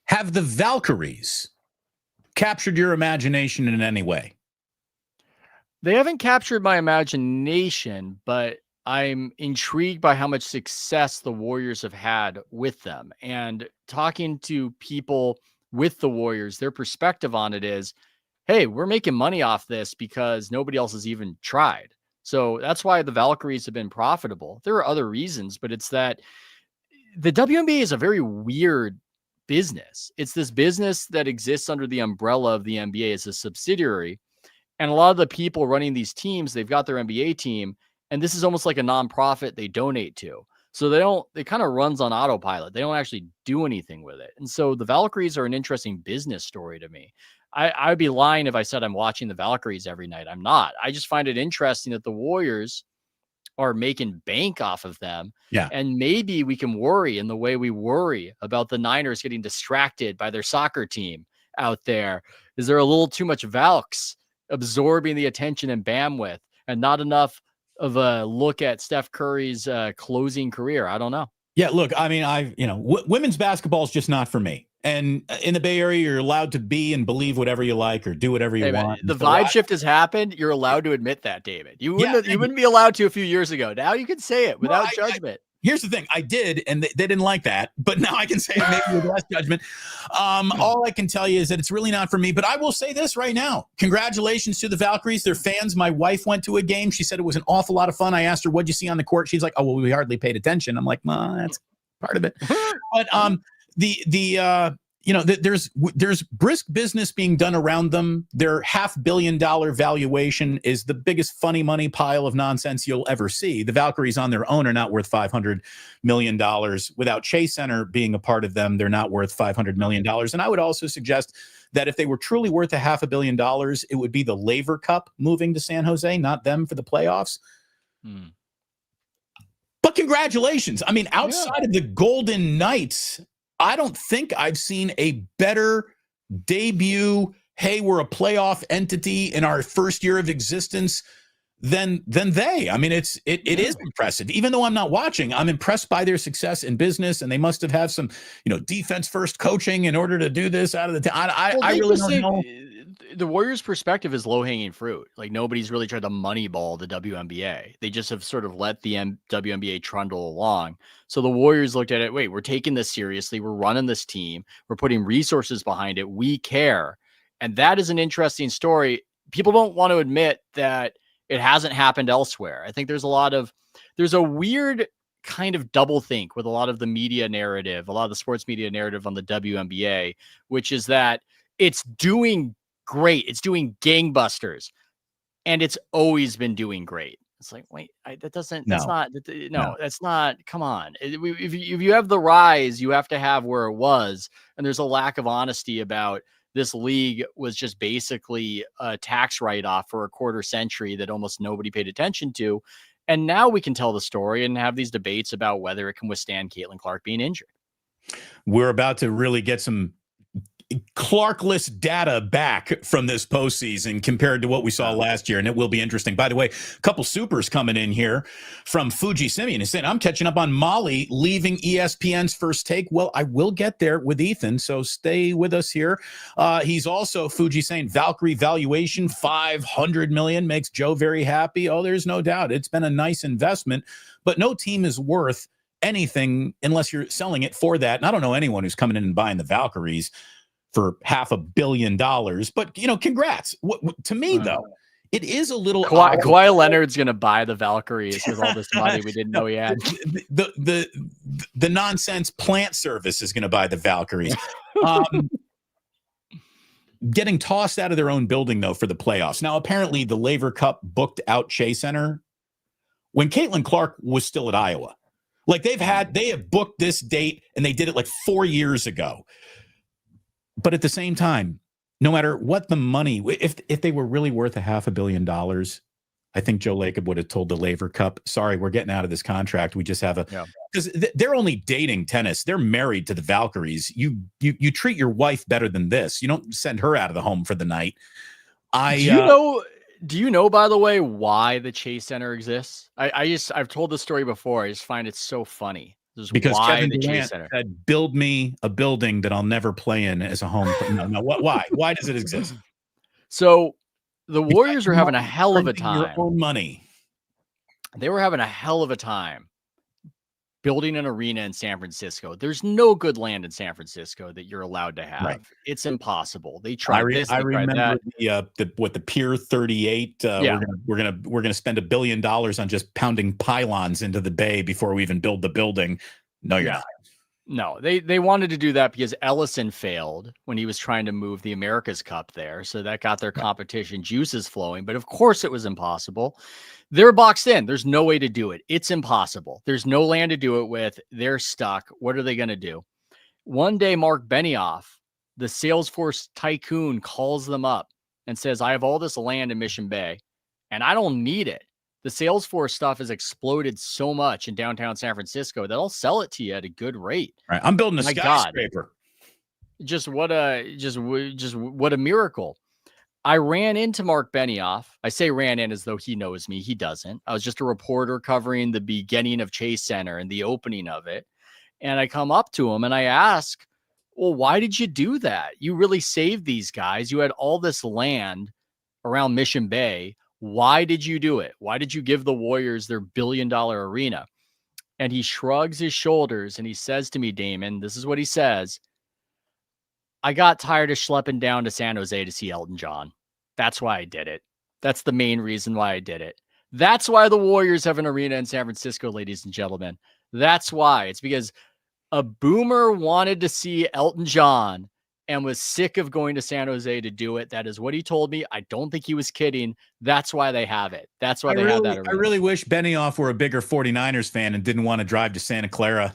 Have the Valkyries captured your imagination in any way? They haven't captured my imagination, but I'm intrigued by how much success the Warriors have had with them. And talking to people with the Warriors, their perspective on it is, hey, we're making money off this because nobody else has even tried. So that's why the Valkyries have been profitable. There are other reasons, but it's that the WNBA is a very weird business. It's this business that exists under the umbrella of the NBA as a subsidiary. And a lot of the people running these teams, they've got their NBA team, and this is almost like a nonprofit they donate to. So it kind of runs on autopilot. They don't actually do anything with it. And so the Valkyries are an interesting business story to me. I would be lying if I said I'm watching the Valkyries every night. I'm not. I just find it interesting that the Warriors are making bank off of them. Yeah. And maybe we can worry in the way we worry about the Niners getting distracted by their soccer team out there. Is there a little too much Valks absorbing the attention and bandwidth and not enough of a look at Steph Curry's closing career? I don't know. Yeah, look, I mean, women's basketball is just not for me. And in the Bay Area, you're allowed to be and believe whatever you like or do whatever you want. The vibe shift has happened. You're allowed to admit that, David. You wouldn't be allowed to a few years ago. Now you can say it without judgment. Here's the thing. I did, and they didn't like that. But now I can say it maybe with less judgment. All I can tell you is that it's really not for me. But I will say this right now. Congratulations to the Valkyries. They're fans. My wife went to a game. She said it was an awful lot of fun. I asked her, what'd you see on the court? She's like, oh, well, we hardly paid attention. I'm like, well, that's part of it. But there's brisk business being done around them. Their $500 million valuation is the biggest funny money pile of nonsense you'll ever see. The Valkyries on their own are not worth $500 million. Without Chase Center being a part of them, they're not worth $500 million. And I would also suggest that if they were truly worth $500 million, it would be the Laver Cup moving to San Jose, not them for the playoffs. But congratulations. I mean, outside of the Golden Knights, I don't think I've seen a better debut. Hey, we're a playoff entity in our first year of existence than they. I mean, it is impressive. Even though I'm not watching, I'm impressed by their success in business, and they must have had some, defense first coaching in order to do this out of the town. I really don't know. The Warriors' perspective is low-hanging fruit. Like, nobody's really tried to moneyball the WNBA. They just have sort of let the WNBA trundle along. So the Warriors looked at it, wait, we're taking this seriously. We're running this team. We're putting resources behind it. We care. And that is an interesting story. People don't want to admit that it hasn't happened elsewhere. I think there's a weird kind of double think with a lot of the media narrative, a lot of the sports media narrative on the WNBA, which is that it's doing great. It's doing gangbusters, and it's always been doing great. It's like, wait, that's not, come on. If you have the rise, you have to have where it was. And there's a lack of honesty about this league was just basically a tax write-off for a quarter century that almost nobody paid attention to. And now we can tell the story and have these debates about whether it can withstand Caitlin Clark being injured. We're about to really get some Clarkless data back from this postseason compared to what we saw last year, and it will be interesting. By the way, a couple supers coming in here from Fuji Simeon. He's saying, I'm catching up on Molly leaving ESPN's First Take. Well, I will get there with Ethan, so stay with us here. He's also, Fuji, saying Valkyrie valuation $500 million makes Joe very happy. Oh, there's no doubt. It's been a nice investment, but no team is worth anything unless you're selling it for that. And I don't know anyone who's coming in and buying the Valkyries for $500 million, but congrats. To me, though, it is a little. Kawhi Leonard's going to buy the Valkyries with all this money we didn't know he had. The nonsense plant service is going to buy the Valkyries. Getting tossed out of their own building, though, for the playoffs. Now, apparently, the Laver Cup booked out Chase Center when Caitlin Clark was still at Iowa. Like they have booked this date, and they did it like 4 years ago. But at the same time, no matter what the money, if they were really worth $500 million, I think Joe Lacob would have told the Laver Cup, sorry, we're getting out of this contract. We just have because they're only dating tennis. They're married to the Valkyries. You treat your wife better than this. You don't send her out of the home for the night. Do you know, by the way, why the Chase Center exists? I've told this story before. I just find it so funny. Because Kevin Durant said, build me a building that I'll never play in as a home. No, why? Why does it exist? So the Warriors were having a hell of a time. Your own money. They were having a hell of a time building an arena in San Francisco. There's no good land in San Francisco that you're allowed to have. Right. It's impossible. They tried this. I remember the Pier 38. We're gonna spend $1 billion on just pounding pylons into the bay before we even build the building. No, you're not. No, they wanted to do that because Ellison failed when he was trying to move the America's Cup there. So that got their competition juices flowing. But of course it was impossible. They're boxed in. There's no way to do it. It's impossible. There's no land to do it with. They're stuck. What are they going to do? One day, Mark Benioff, the Salesforce tycoon, calls them up and says, I have all this land in Mission Bay and I don't need it. The Salesforce stuff has exploded so much in downtown San Francisco that I'll sell it to you at a good rate. Right. I'm building a skyscraper. Just what a miracle. I ran into Mark Benioff. I say ran in as though he knows me. He doesn't. I was just a reporter covering the beginning of Chase Center and the opening of it. And I come up to him and I ask, Well, why did you do that? You really saved these guys. You had all this land around Mission Bay. Why did you do it? Why did you give the Warriors their billion-dollar arena? And he shrugs his shoulders and he says to me, Damon, this is what he says. I got tired of schlepping down to San Jose to see Elton John. That's why I did it. That's the main reason why I did it. That's why the Warriors have an arena in San Francisco, ladies and gentlemen. That's why. It's because a boomer wanted to see Elton John and was sick of going to San Jose to do it. That is what he told me. I don't think he was kidding. That's why they have it. That's why have that arena. I really wish Benioff were a bigger 49ers fan and didn't want to drive to Santa Clara.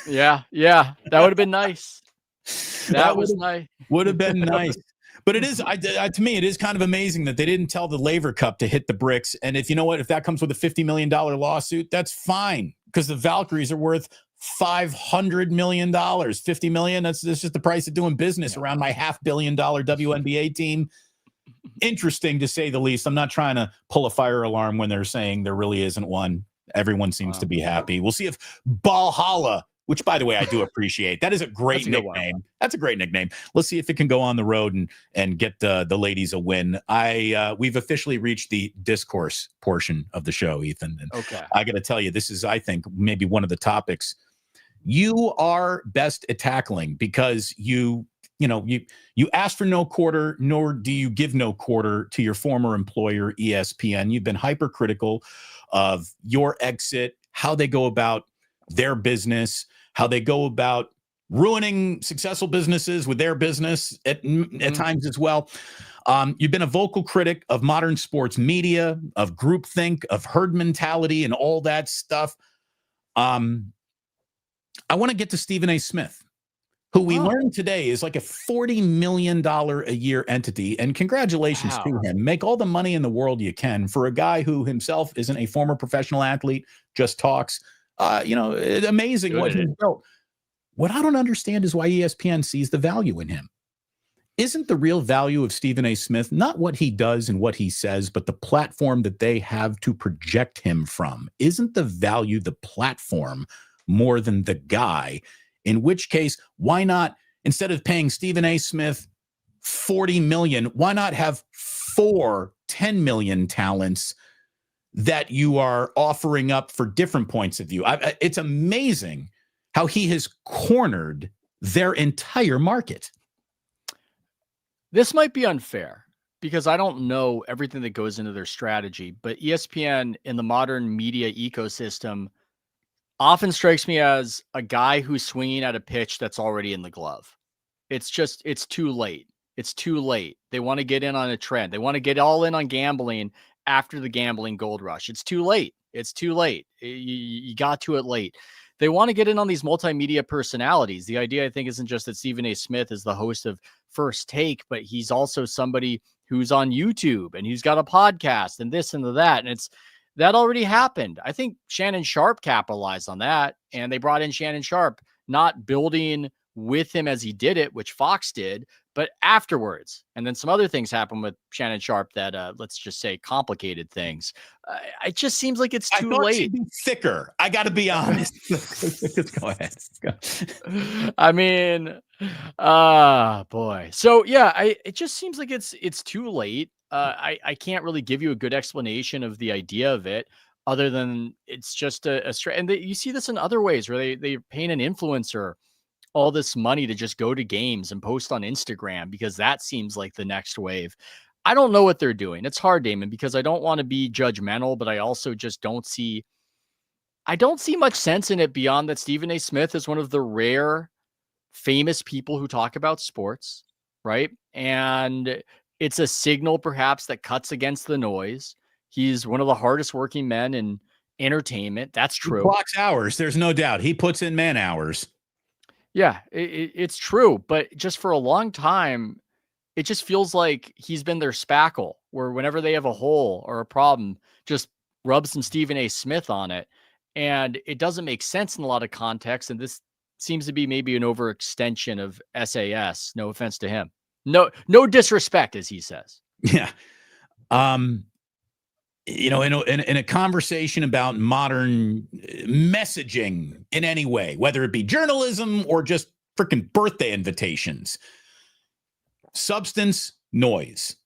Yeah. That would have been nice. That was nice. Would have been nice. But it is, to me, it is kind of amazing that they didn't tell the Laver Cup to hit the bricks. And if that comes with a $50 million lawsuit, that's fine, because the Valkyries are worth $500 million, $50 million. That's just the price of doing business around my $500 million WNBA team. Interesting, to say the least. I'm not trying to pull a fire alarm when they're saying there really isn't one. Everyone seems to be happy. We'll see if Valhalla, which, by the way, I do appreciate. That is a great nickname. That's a great nickname. Let's see if it can go on the road and get the ladies a win. We've officially reached the discourse portion of the show, Ethan. And okay. I got to tell you, this is, I think, maybe one of the topics you are best at tackling, because you ask for no quarter, nor do you give no quarter to your former employer, ESPN. You've been hypercritical of your exit, how they go about their business, how they go about ruining successful businesses with their business at times as well. You've been a vocal critic of modern sports media, of groupthink, of herd mentality, and all that stuff. I want to get to Stephen A. Smith, who we learned today is like a $40 million a year entity. And congratulations to him. Make all the money in the world you can for a guy who himself isn't a former professional athlete, just talks. Amazing what he's built. What I don't understand is why ESPN sees the value in him. Isn't the real value of Stephen A. Smith not what he does and what he says, but the platform that they have to project him from? Isn't the value the platform more than the guy? In which case, why not, instead of paying Stephen A. Smith $40 million, why not have 4 $10 million talents that you are offering up for different points of view? It's amazing how he has cornered their entire market. This might be unfair because I don't know everything that goes into their strategy, but ESPN in the modern media ecosystem often strikes me as a guy who's swinging at a pitch that's already in the glove. It's too late. It's too late. They want to get in on a trend. They want to get all in on gambling after the gambling gold rush. It's too late. It's too late. You got to it late. They want to get in on these multimedia personalities. The idea, I think, isn't just that Stephen A. Smith is the host of First Take, but he's also somebody who's on YouTube and who's got a podcast and this and that. And that already happened. I think Shannon Sharp capitalized on that, and they brought in Shannon Sharp, not building with him as he did it, which Fox did, but afterwards. And then some other things happened with Shannon Sharp that, let's just say, complicated things. It just seems like it's too late. She'd be thicker. I got to be honest. Just go ahead. I mean, boy. So yeah, it just seems like it's too late. I can't really give you a good explanation of the idea of it, other than it's just and you see this in other ways where they're paying an influencer all this money to just go to games and post on Instagram because that seems like the next wave. I don't know what they're doing. It's hard, Damon, because I don't want to be judgmental, but I also just don't see much sense in it beyond that Stephen A. Smith is one of the rare famous people who talk about sports, right? And it's a signal perhaps that cuts against the noise. He's one of the hardest working men in entertainment. That's true. He clocks hours. There's no doubt. He puts in man hours. Yeah, it's true. But just for a long time, it just feels like he's been their spackle, where whenever they have a hole or a problem, just rub some Stephen A. Smith on it. And it doesn't make sense in a lot of contexts. And this seems to be maybe an overextension of SAS. No offense to him. No disrespect, as he says. Yeah. In a conversation about modern messaging in any way, whether it be journalism or just freaking birthday invitations. Substance, noise.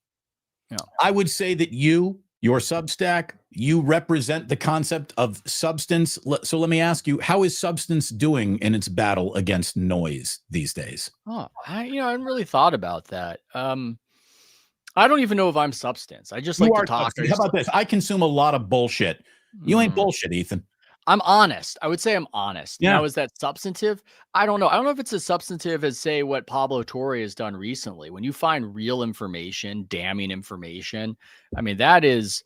Yeah. I would say that your Substack, you represent the concept of substance. So let me ask you, how is substance doing in its battle against noise these days? Oh, I hadn't really thought about that. I don't even know if I'm substance. I just You like to are talk. substance. How about this? I consume a lot of bullshit. You ain't bullshit, Ethan. I'm honest. I would say I'm honest. Yeah. Now, is that substantive? I don't know. I don't know if it's as substantive as, say, what Pablo Torre has done recently. When you find real information, damning information, I mean, that's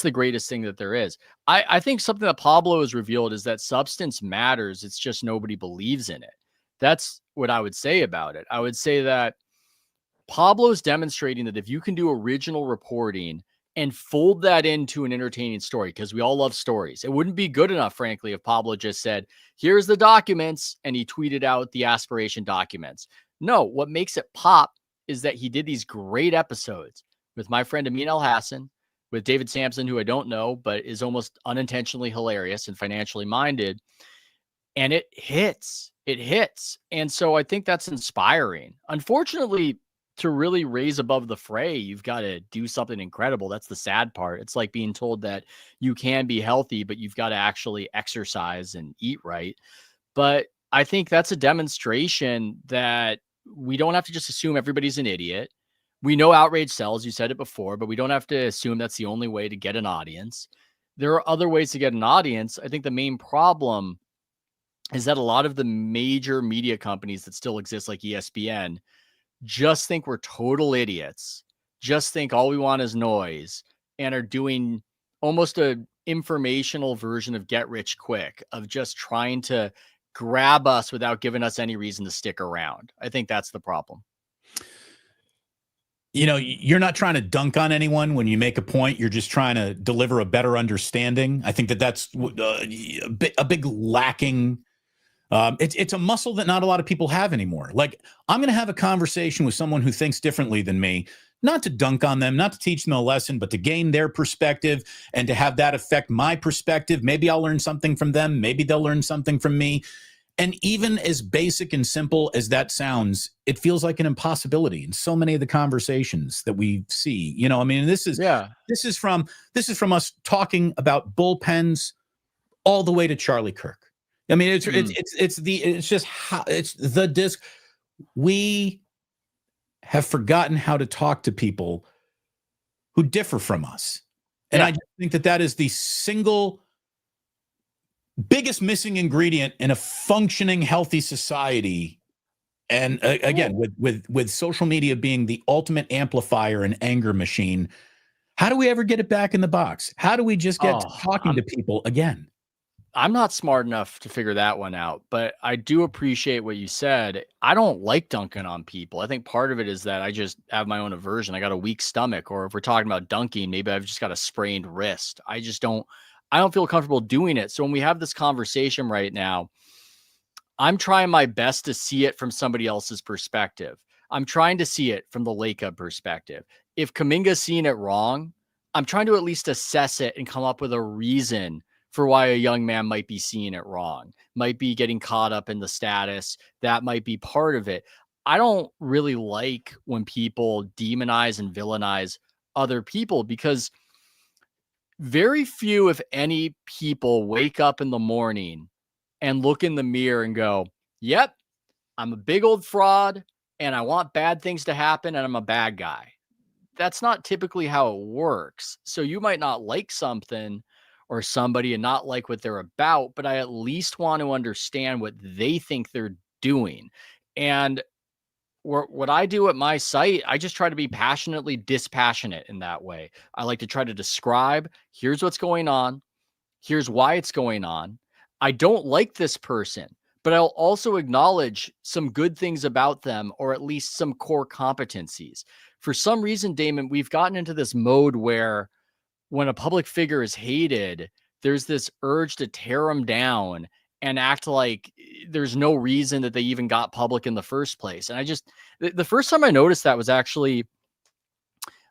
the greatest thing that there is. I think something that Pablo has revealed is that substance matters. It's just nobody believes in it. That's what I would say about it. I would say that Pablo's demonstrating that if you can do original reporting and fold that into an entertaining story, because we all love stories. It wouldn't be good enough, frankly, if Pablo just said, here's the documents, and he tweeted out the aspiration documents. No, what makes it pop is that he did these great episodes with my friend Amin El Hassan, with David Sampson, who I don't know, but is almost unintentionally hilarious and financially minded. And it hits. It hits. And so I think that's inspiring. Unfortunately, to really raise above the fray, you've got to do something incredible. That's the sad part. It's like being told that you can be healthy, but you've got to actually exercise and eat right. But I think that's a demonstration that we don't have to just assume everybody's an idiot. We know outrage sells. You said it before, but we don't have to assume that's the only way to get an audience. There are other ways to get an audience. I think the main problem is that a lot of the major media companies that still exist, like ESPN, just think we're total idiots, just think all we want is noise, and are doing almost a informational version of get rich quick, of just trying to grab us without giving us any reason to stick around. I think that's the problem. You're not trying to dunk on anyone when you make a point. You're just trying to deliver a better understanding. I think that's a big lacking. It's a muscle that not a lot of people have anymore. Like, I'm going to have a conversation with someone who thinks differently than me, not to dunk on them, not to teach them a lesson, but to gain their perspective and to have that affect my perspective. Maybe I'll learn something from them. Maybe they'll learn something from me. And even as basic and simple as that sounds, it feels like an impossibility in so many of the conversations that we see. This is from us talking about bullpens all the way to Charlie Kirk. I mean, it's the disc. We have forgotten how to talk to people who differ from us. And I just think that is the single biggest missing ingredient in a functioning, healthy society. And again, with social media being the ultimate amplifier and anger machine, how do we ever get it back in the box? How do we just get to talking to people again? I'm not smart enough to figure that one out, but I do appreciate what you said. I don't like dunking on people. I think part of it is that I just have my own aversion. I got a weak stomach, or if we're talking about dunking, maybe I've just got a sprained wrist. I don't feel comfortable doing it. So when we have this conversation right now, I'm trying my best to see it from somebody else's perspective. I'm trying to see it from the Lake Up perspective. If Kuminga's seeing it wrong, I'm trying to at least assess it and come up with a reason for why a young man might be seeing it wrong, might be getting caught up in the status. That might be part of it. I don't really like when people demonize and villainize other people, because very few, if any, people wake up in the morning and look in the mirror and go, yep, I'm a big old fraud and I want bad things to happen and I'm a bad guy. That's not typically how it works. So you might not like something or somebody and not like what they're about, but I at least want to understand what they think they're doing. And what I do at my site, I just try to be passionately dispassionate in that way. I like to try to describe, here's what's going on. Here's why it's going on. I don't like this person, but I'll also acknowledge some good things about them, or at least some core competencies. For some reason, Damon, we've gotten into this mode where when a public figure is hated, there's this urge to tear them down and act like there's no reason that they even got public in the first place. And the first time I noticed that was actually,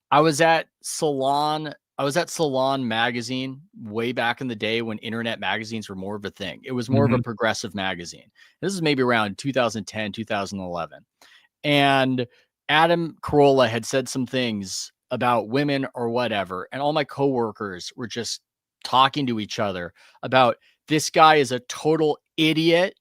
I was at Salon I was at Salon Magazine way back in the day when internet magazines were more of a thing. It was more of a progressive magazine. This is maybe around 2010, 2011. And Adam Carolla had said some things about women or whatever. And all my coworkers were just talking to each other about this guy is a total idiot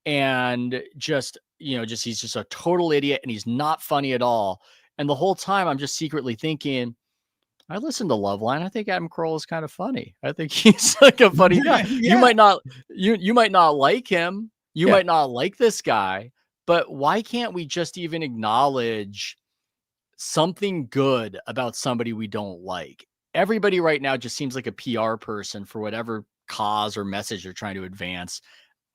and he's just a total idiot and he's not funny at all. And the whole time I'm just secretly thinking, I listened to Loveline. I think Adam Carolla is kind of funny. I think he's like a funny guy. Yeah. You might not like him. You Yeah. might not like this guy, but why can't we just even acknowledge something good about somebody we don't like? Everybody right now just seems like a PR person for whatever cause or message they're trying to advance.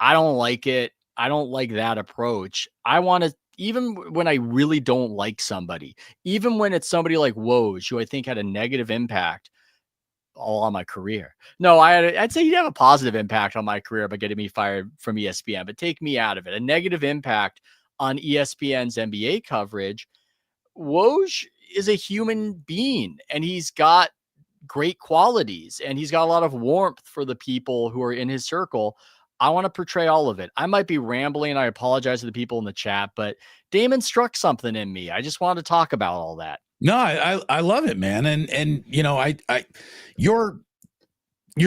I don't like it. I don't like that approach. I want to, even when I really don't like somebody, even when it's somebody like Woes, who I think had a negative impact all on my career. No, I'd say he'd have a positive impact on my career by getting me fired from ESPN, but take me out of it. A negative impact on ESPN's NBA coverage. Woj is a human being and he's got great qualities and he's got a lot of warmth for the people who are in his circle. I want to portray all of it. I might be rambling. I apologize to the people in the chat, but Damon struck something in me. I just wanted to talk about all that. No, I love it, man. And you know, your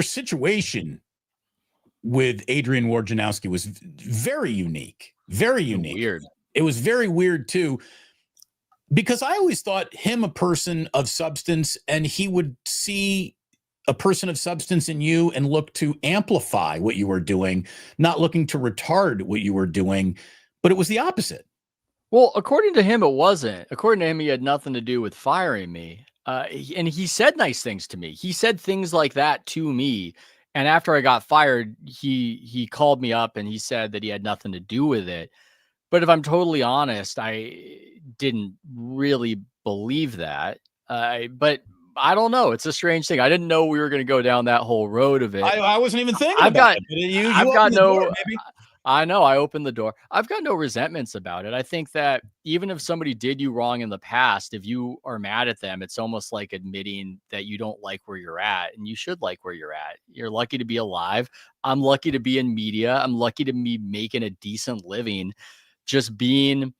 situation with Adrian Wojnarowski was very unique. Very unique. Weird. It was very weird too, because I always thought him a person of substance, and he would see a person of substance in you and look to amplify what you were doing, not looking to retard what you were doing. But it was the opposite. Well, according to him, it wasn't. According to him, he had nothing to do with firing me. And he said nice things to me. He said things like that to me. And after I got fired, he called me up and he said that he had nothing to do with it. But if I'm totally honest, I didn't really believe that. But I don't know. It's a strange thing. I didn't know we were going to go down that whole road of it. I wasn't even thinking about it. I've got no. I know I opened the door. I've got no resentments about it. I think that even if somebody did you wrong in the past, if you are mad at them, it's almost like admitting that you don't like where you're at, and you should like where you're at. You're lucky to be alive. I'm lucky to be in media. I'm lucky to be making a decent living, just being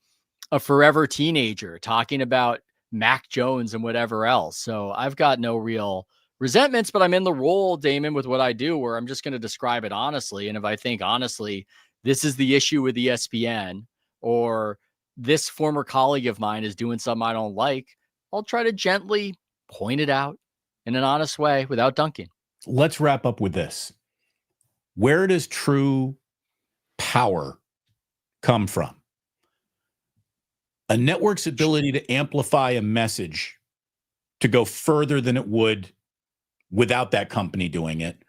a forever teenager, talking about Mac Jones and whatever else. So I've got no real resentments, but I'm in the role, Damon, with what I do, where I'm just going to describe it honestly. And if I think honestly, this is the issue with ESPN, or this former colleague of mine is doing something I don't like, I'll try to gently point it out in an honest way without dunking. Let's wrap up with this. Where does true power come from? A network's ability to amplify a message to go further than it would without that company doing it,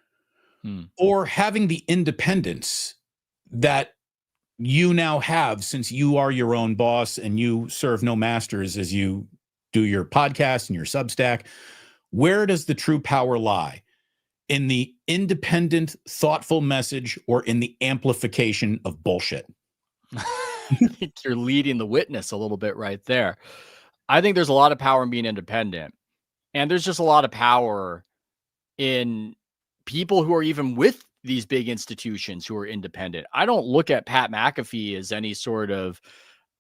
or having the independence that you now have, since you are your own boss and you serve no masters as you do your podcast and your Substack. Where does the true power lie? In the independent, thoughtful message, or in the amplification of bullshit? I think you're leading the witness a little bit right there. I think there's a lot of power in being independent, and there's just a lot of power in people who are even with these big institutions who are independent. I don't look at Pat McAfee as any sort of,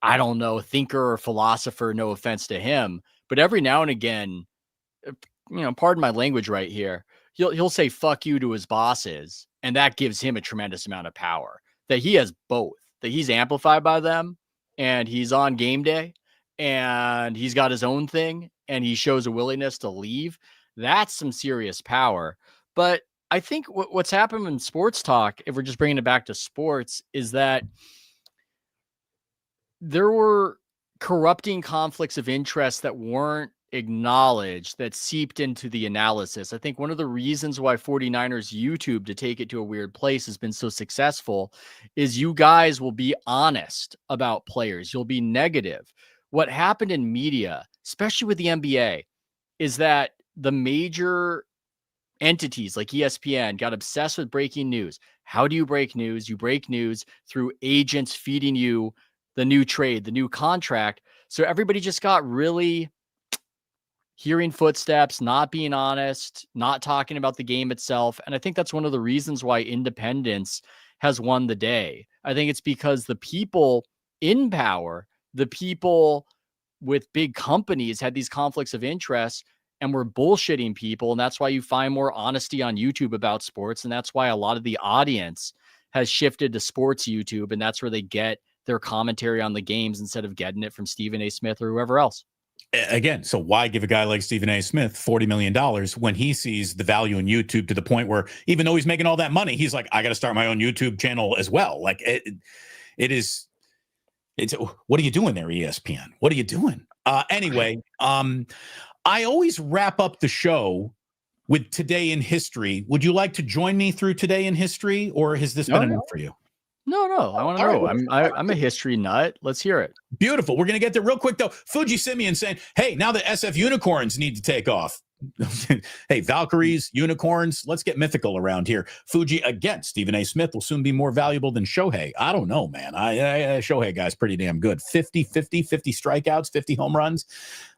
I don't know, thinker or philosopher, no offense to him, but every now and again, pardon my language right here, he'll say fuck you to his bosses, and that gives him a tremendous amount of power, that he has both, that he's amplified by them, and he's on game day, and he's got his own thing, and he shows a willingness to leave. That's some serious power. But I think what's happened in sports talk, if we're just bringing it back to sports, is that there were corrupting conflicts of interest that weren't acknowledged, that seeped into the analysis. I think one of the reasons why 49ers YouTube, to take it to a weird place, has been so successful is you guys will be honest about players. You'll be negative. What happened in media, especially with the NBA, is that the major entities like ESPN got obsessed with breaking news. How do you break news? You break news through agents feeding you the new trade, the new contract. So everybody just got really hearing footsteps, not being honest, not talking about the game itself. And I think that's one of the reasons why independence has won the day. I think it's because the people in power, the people with big companies had these conflicts of interest and were bullshitting people. And that's why you find more honesty on YouTube about sports. And that's why a lot of the audience has shifted to sports YouTube. And that's where they get their commentary on the games instead of getting it from Stephen A. Smith or whoever else. Again, so why give a guy like Stephen A. Smith $40 million when he sees the value in YouTube to the point where even though he's making all that money, he's like, I got to start my own YouTube channel as well. Like it's what are you doing there, ESPN? What are you doing? Anyway, I always wrap up the show with Today in History. Would you like to join me through Today in History, or has this been enough for you? No. I want to know. Right. I'm a history nut. Let's hear it. Beautiful. We're going to get there real quick, though. Fuji Simeon saying, hey, now the SF unicorns need to take off. Hey, Valkyries, unicorns, let's get mythical around here. Fuji, again, Stephen A. Smith will soon be more valuable than Shohei. I don't know, man. Shohei guy's pretty damn good. 50 strikeouts, 50 home runs.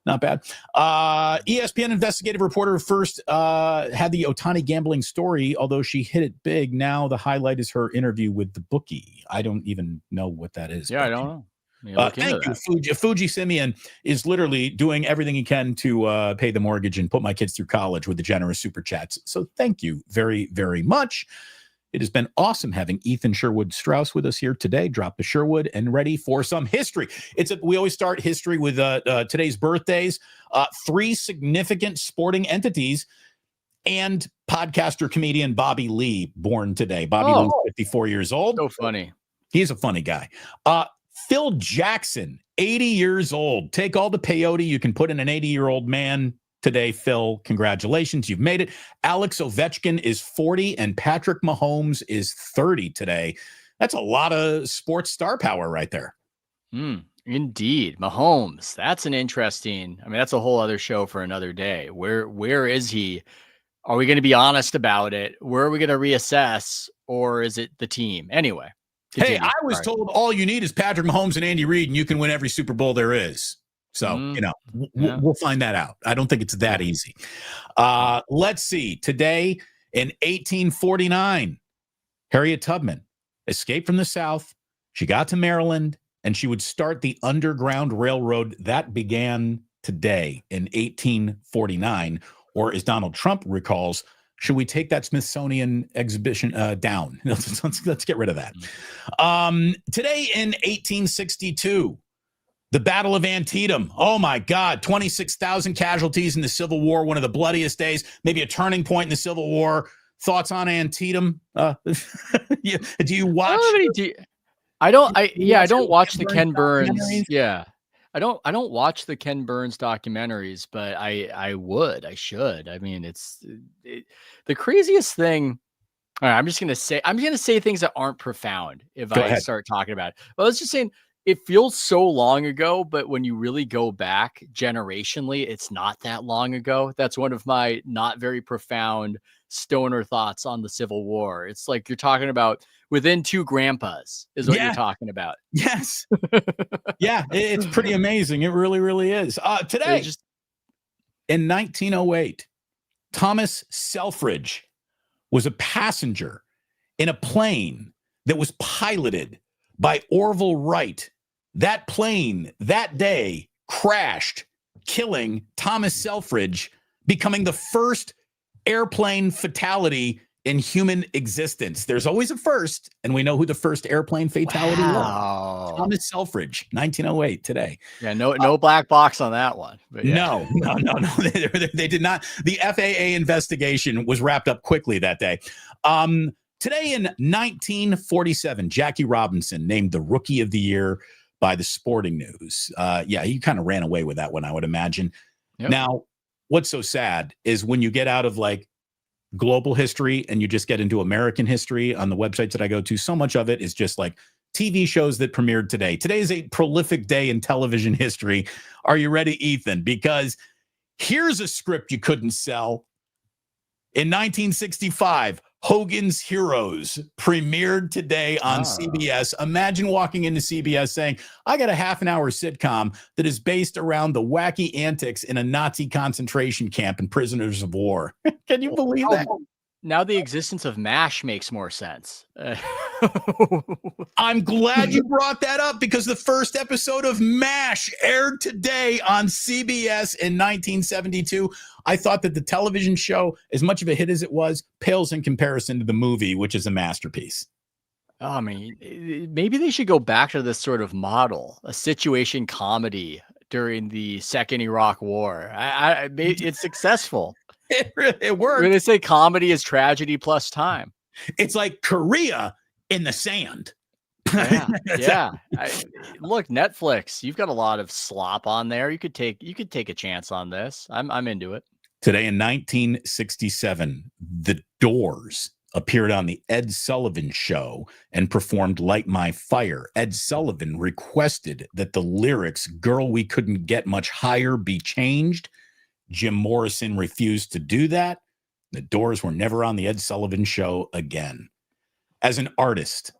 Not bad. ESPN investigative reporter first had the Ohtani gambling story, although she hit it big. Now the highlight is her interview with the bookie. I don't even know what that is. Yeah, I don't know. Thank you. Fuji Simeon is literally doing everything he can to pay the mortgage and put my kids through college with the generous super chats. So thank you very, very much. It has been awesome having Ethan Sherwood Strauss with us here today. Drop the Sherwood and ready for some history. We always start history with today's birthdays. 3 significant sporting entities and podcaster comedian Bobby Lee born today. Bobby Lee's 54 years old. So funny. He's a funny guy. Phil Jackson, 80 years old. Take all the peyote you can put in an 80-year-old man today, Phil. Congratulations. You've made it. Alex Ovechkin is 40 and Patrick Mahomes is 30 today. That's a lot of sports star power right there. Indeed. Mahomes. That's an interesting, that's a whole other show for another day. Where is he? Are we going to be honest about it? Where are we going to reassess? Or is it the team? Anyway. Continue. Hey, I was told all you need is Patrick Mahomes and Andy Reid, and you can win every Super Bowl there is. So, we'll find that out. I don't think it's that easy. Let's see. Today in 1849, Harriet Tubman escaped from the South. She got to Maryland, and she would start the Underground Railroad that began today in 1849, or as Donald Trump recalls, should we take that Smithsonian exhibition down? Let's get rid of that. Today in 1862, the Battle of Antietam. Oh, my God. 26,000 casualties in the Civil War, one of the bloodiest days, maybe a turning point in the Civil War. Thoughts on Antietam? Do you watch? I don't watch the Ken Burns. Yeah. I don't watch the Ken Burns documentaries, but I should. It's the craziest thing. All right, I'm just going to say things that aren't profound if I start talking about it. Well, I was just saying it feels so long ago, but when you really go back generationally, it's not that long ago. That's one of my not very profound stoner thoughts on the Civil War. It's like you're talking about within 2 grandpas is what you're talking about. Yes. Yeah, it's pretty amazing. It really, really is. Today, in 1908, Thomas Selfridge was a passenger in a plane that was piloted by Orville Wright. That plane that day crashed, killing Thomas Selfridge, becoming the first airplane fatality in human existence. There's always a first, and we know who the first airplane fatality was. Thomas Selfridge, 1908 today. Yeah, no black box on that one. But No. They did not. The FAA investigation was wrapped up quickly that day. Today in 1947, Jackie Robinson named the Rookie of the Year by the Sporting News. He kind of ran away with that one, I would imagine. Yep. Now, what's so sad is when you get out of like global history and you just get into American history on the websites that I go to, so much of it is just like TV shows that premiered today. Today is a prolific day in television history. Are you ready, Ethan? Because here's a script you couldn't sell. In 1965, Hogan's Heroes premiered today on CBS. Imagine walking into CBS saying, I got a half an hour sitcom that is based around the wacky antics in a Nazi concentration camp and prisoners of war. Can you believe that? Now the existence of MASH makes more sense. I'm glad you brought that up because the first episode of MASH aired today on CBS in 1972. I thought that the television show, as much of a hit as it was, pales in comparison to the movie, which is a masterpiece. I mean, maybe they should go back to this sort of model, a situation comedy during the Second Iraq War. It's successful. It worked. When they say comedy is tragedy plus time. It's like Korea in the sand. Yeah. Look, Netflix, you've got a lot of slop on there. You could take a chance on this. I'm into it. Today in 1967, The Doors appeared on the Ed Sullivan Show and performed Light My Fire. Ed Sullivan requested that the lyrics, Girl, We Couldn't Get Much Higher, be changed. Jim Morrison refused to do that. The Doors were never on the Ed Sullivan Show again. As an artist,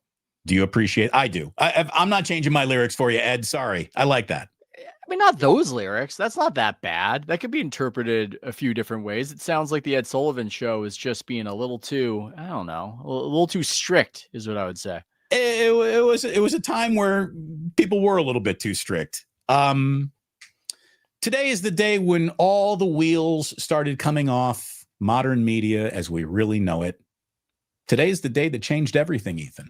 do you appreciate? I do. I'm not changing my lyrics for you, Ed. Sorry. I like that. I mean, not those lyrics. That's not that bad. That could be interpreted a few different ways. It sounds like the Ed Sullivan Show is just being a little too, I don't know, a little too strict is what I would say. It was a time where people were a little bit too strict. Today is the day when all the wheels started coming off modern media as we really know it. Today is the day that changed everything, Ethan.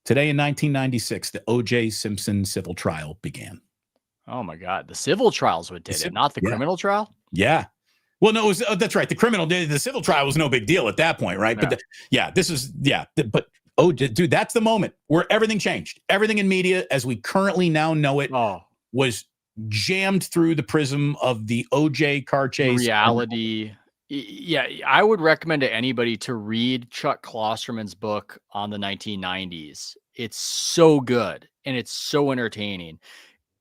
Today in 1996, the O.J. Simpson civil trial began. Oh, my God. The civil trial's what did it, not the criminal trial? Yeah. Well, no, that's right. The civil trial was no big deal at that point, right? Yeah. But dude, that's the moment where everything changed. Everything in media as we currently now know it was jammed through the prism of the OJ car chase. Reality. Yeah, I would recommend to anybody to read Chuck Klosterman's book on the 1990s. It's so good and it's so entertaining.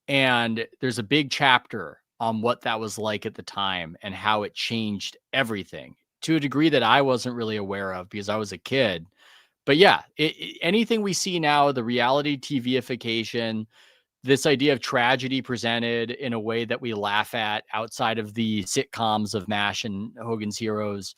And there's a big chapter on what that was like at the time and how it changed everything to a degree that I wasn't really aware of because I was a kid. But yeah, anything we see now, the reality TVification, this idea of tragedy presented in a way that we laugh at outside of the sitcoms of MASH and Hogan's Heroes,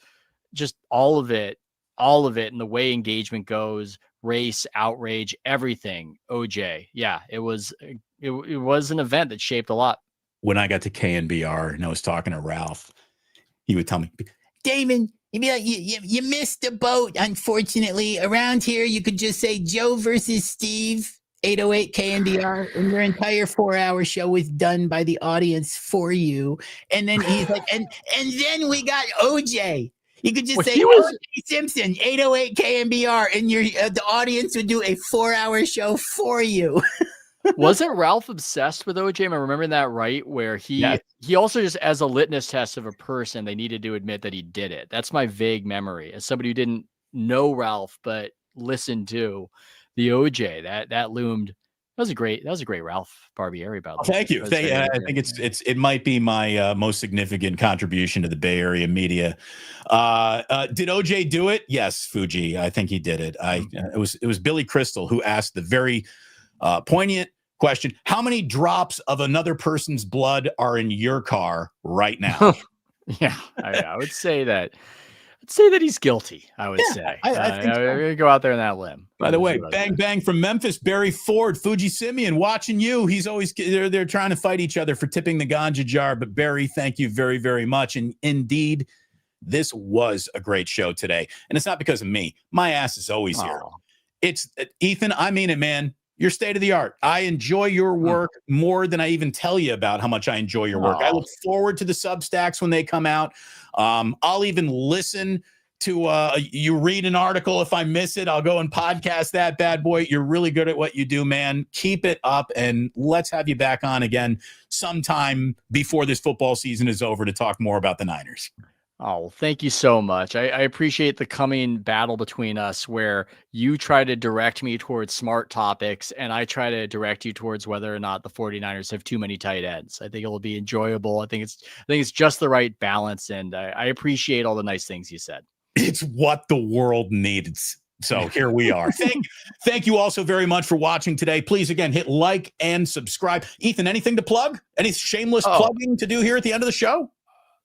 just all of it and the way engagement goes, race, outrage, everything. OJ. Yeah, it was an event that shaped a lot. When I got to KNBR and I was talking to Ralph, he would tell me, Damon, you missed the boat. Unfortunately, around here, you could just say Joe versus Steve. 808 KNDR, and your entire 4-hour show was done by the audience for you. And then he's like, and then we got OJ. You could just say OJ Simpson, 808 KNBR, and the audience would do a 4-hour show for you. Wasn't Ralph obsessed with OJ? Am I remembering that right? Where he also just, as a litmus test of a person, they needed to admit that he did it. That's my vague memory as somebody who didn't know Ralph but listened to the OJ. That loomed. That was a great Ralph Barbieri about that. Thank you. I think it might be my most significant contribution to the Bay Area media. Did OJ do it? Yes, Fuji. I think he did it. It was Billy Crystal who asked the very poignant question: how many drops of another person's blood are in your car right now? Yeah, I would say that. Say that he's guilty, I would say. I think so. We're going to go out there on that limb. By the way, bang from Memphis, Barry Ford, Fuji Simeon, watching you. He's always, they're trying to fight each other for tipping the ganja jar. But Barry, thank you very, very much. And indeed, this was a great show today. And it's not because of me. My ass is always here. It's Ethan, I mean it, man. You're state of the art. I enjoy your work more than I even tell you about how much I enjoy your work. I look forward to the Substacks when they come out. I'll even listen to you read an article. If I miss it, I'll go and podcast that bad boy. You're really good at what you do, man. Keep it up, and let's have you back on again sometime before this football season is over to talk more about the Niners. Oh, thank you so much. I appreciate the coming battle between us where you try to direct me towards smart topics and I try to direct you towards whether or not the 49ers have too many tight ends. I think it'll be enjoyable. I think it's just the right balance. And I appreciate all the nice things you said. It's what the world needs. So here we are. Thank you all so very much for watching today. Please, again, hit like and subscribe. Ethan, anything to plug? Any shameless plugging to do here at the end of the show?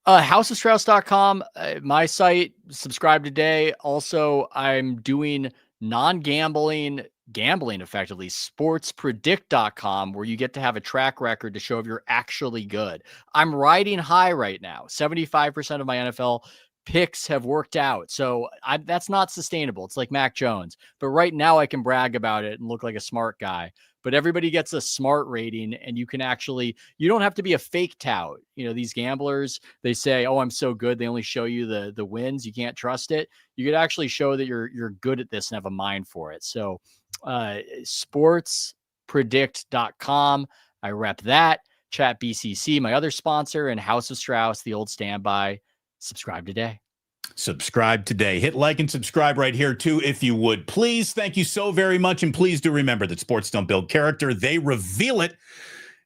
houseofstrauss.com, my site. Subscribe today. Also, I'm doing non-gambling, gambling effectively, sportspredict.com, where you get to have a track record to show if you're actually good. I'm riding high right now. 75% of my NFL picks have worked out. So that's not sustainable. It's like Mac Jones. But right now I can brag about it and look like a smart guy. But everybody gets a smart rating, and you can actually, you don't have to be a fake tout. You know, these gamblers, they say, oh, I'm so good. They only show you the wins. You can't trust it. You could actually show that you're good at this and have a mind for it. So sportspredict.com. I rep that. Chat BCC, my other sponsor, and House of Strauss, the old standby. Subscribe today. Subscribe today. Hit like and subscribe right here, too, if you would. Please, thank you so very much. And please do remember that sports don't build character. They reveal it.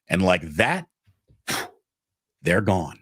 And like that, they're gone.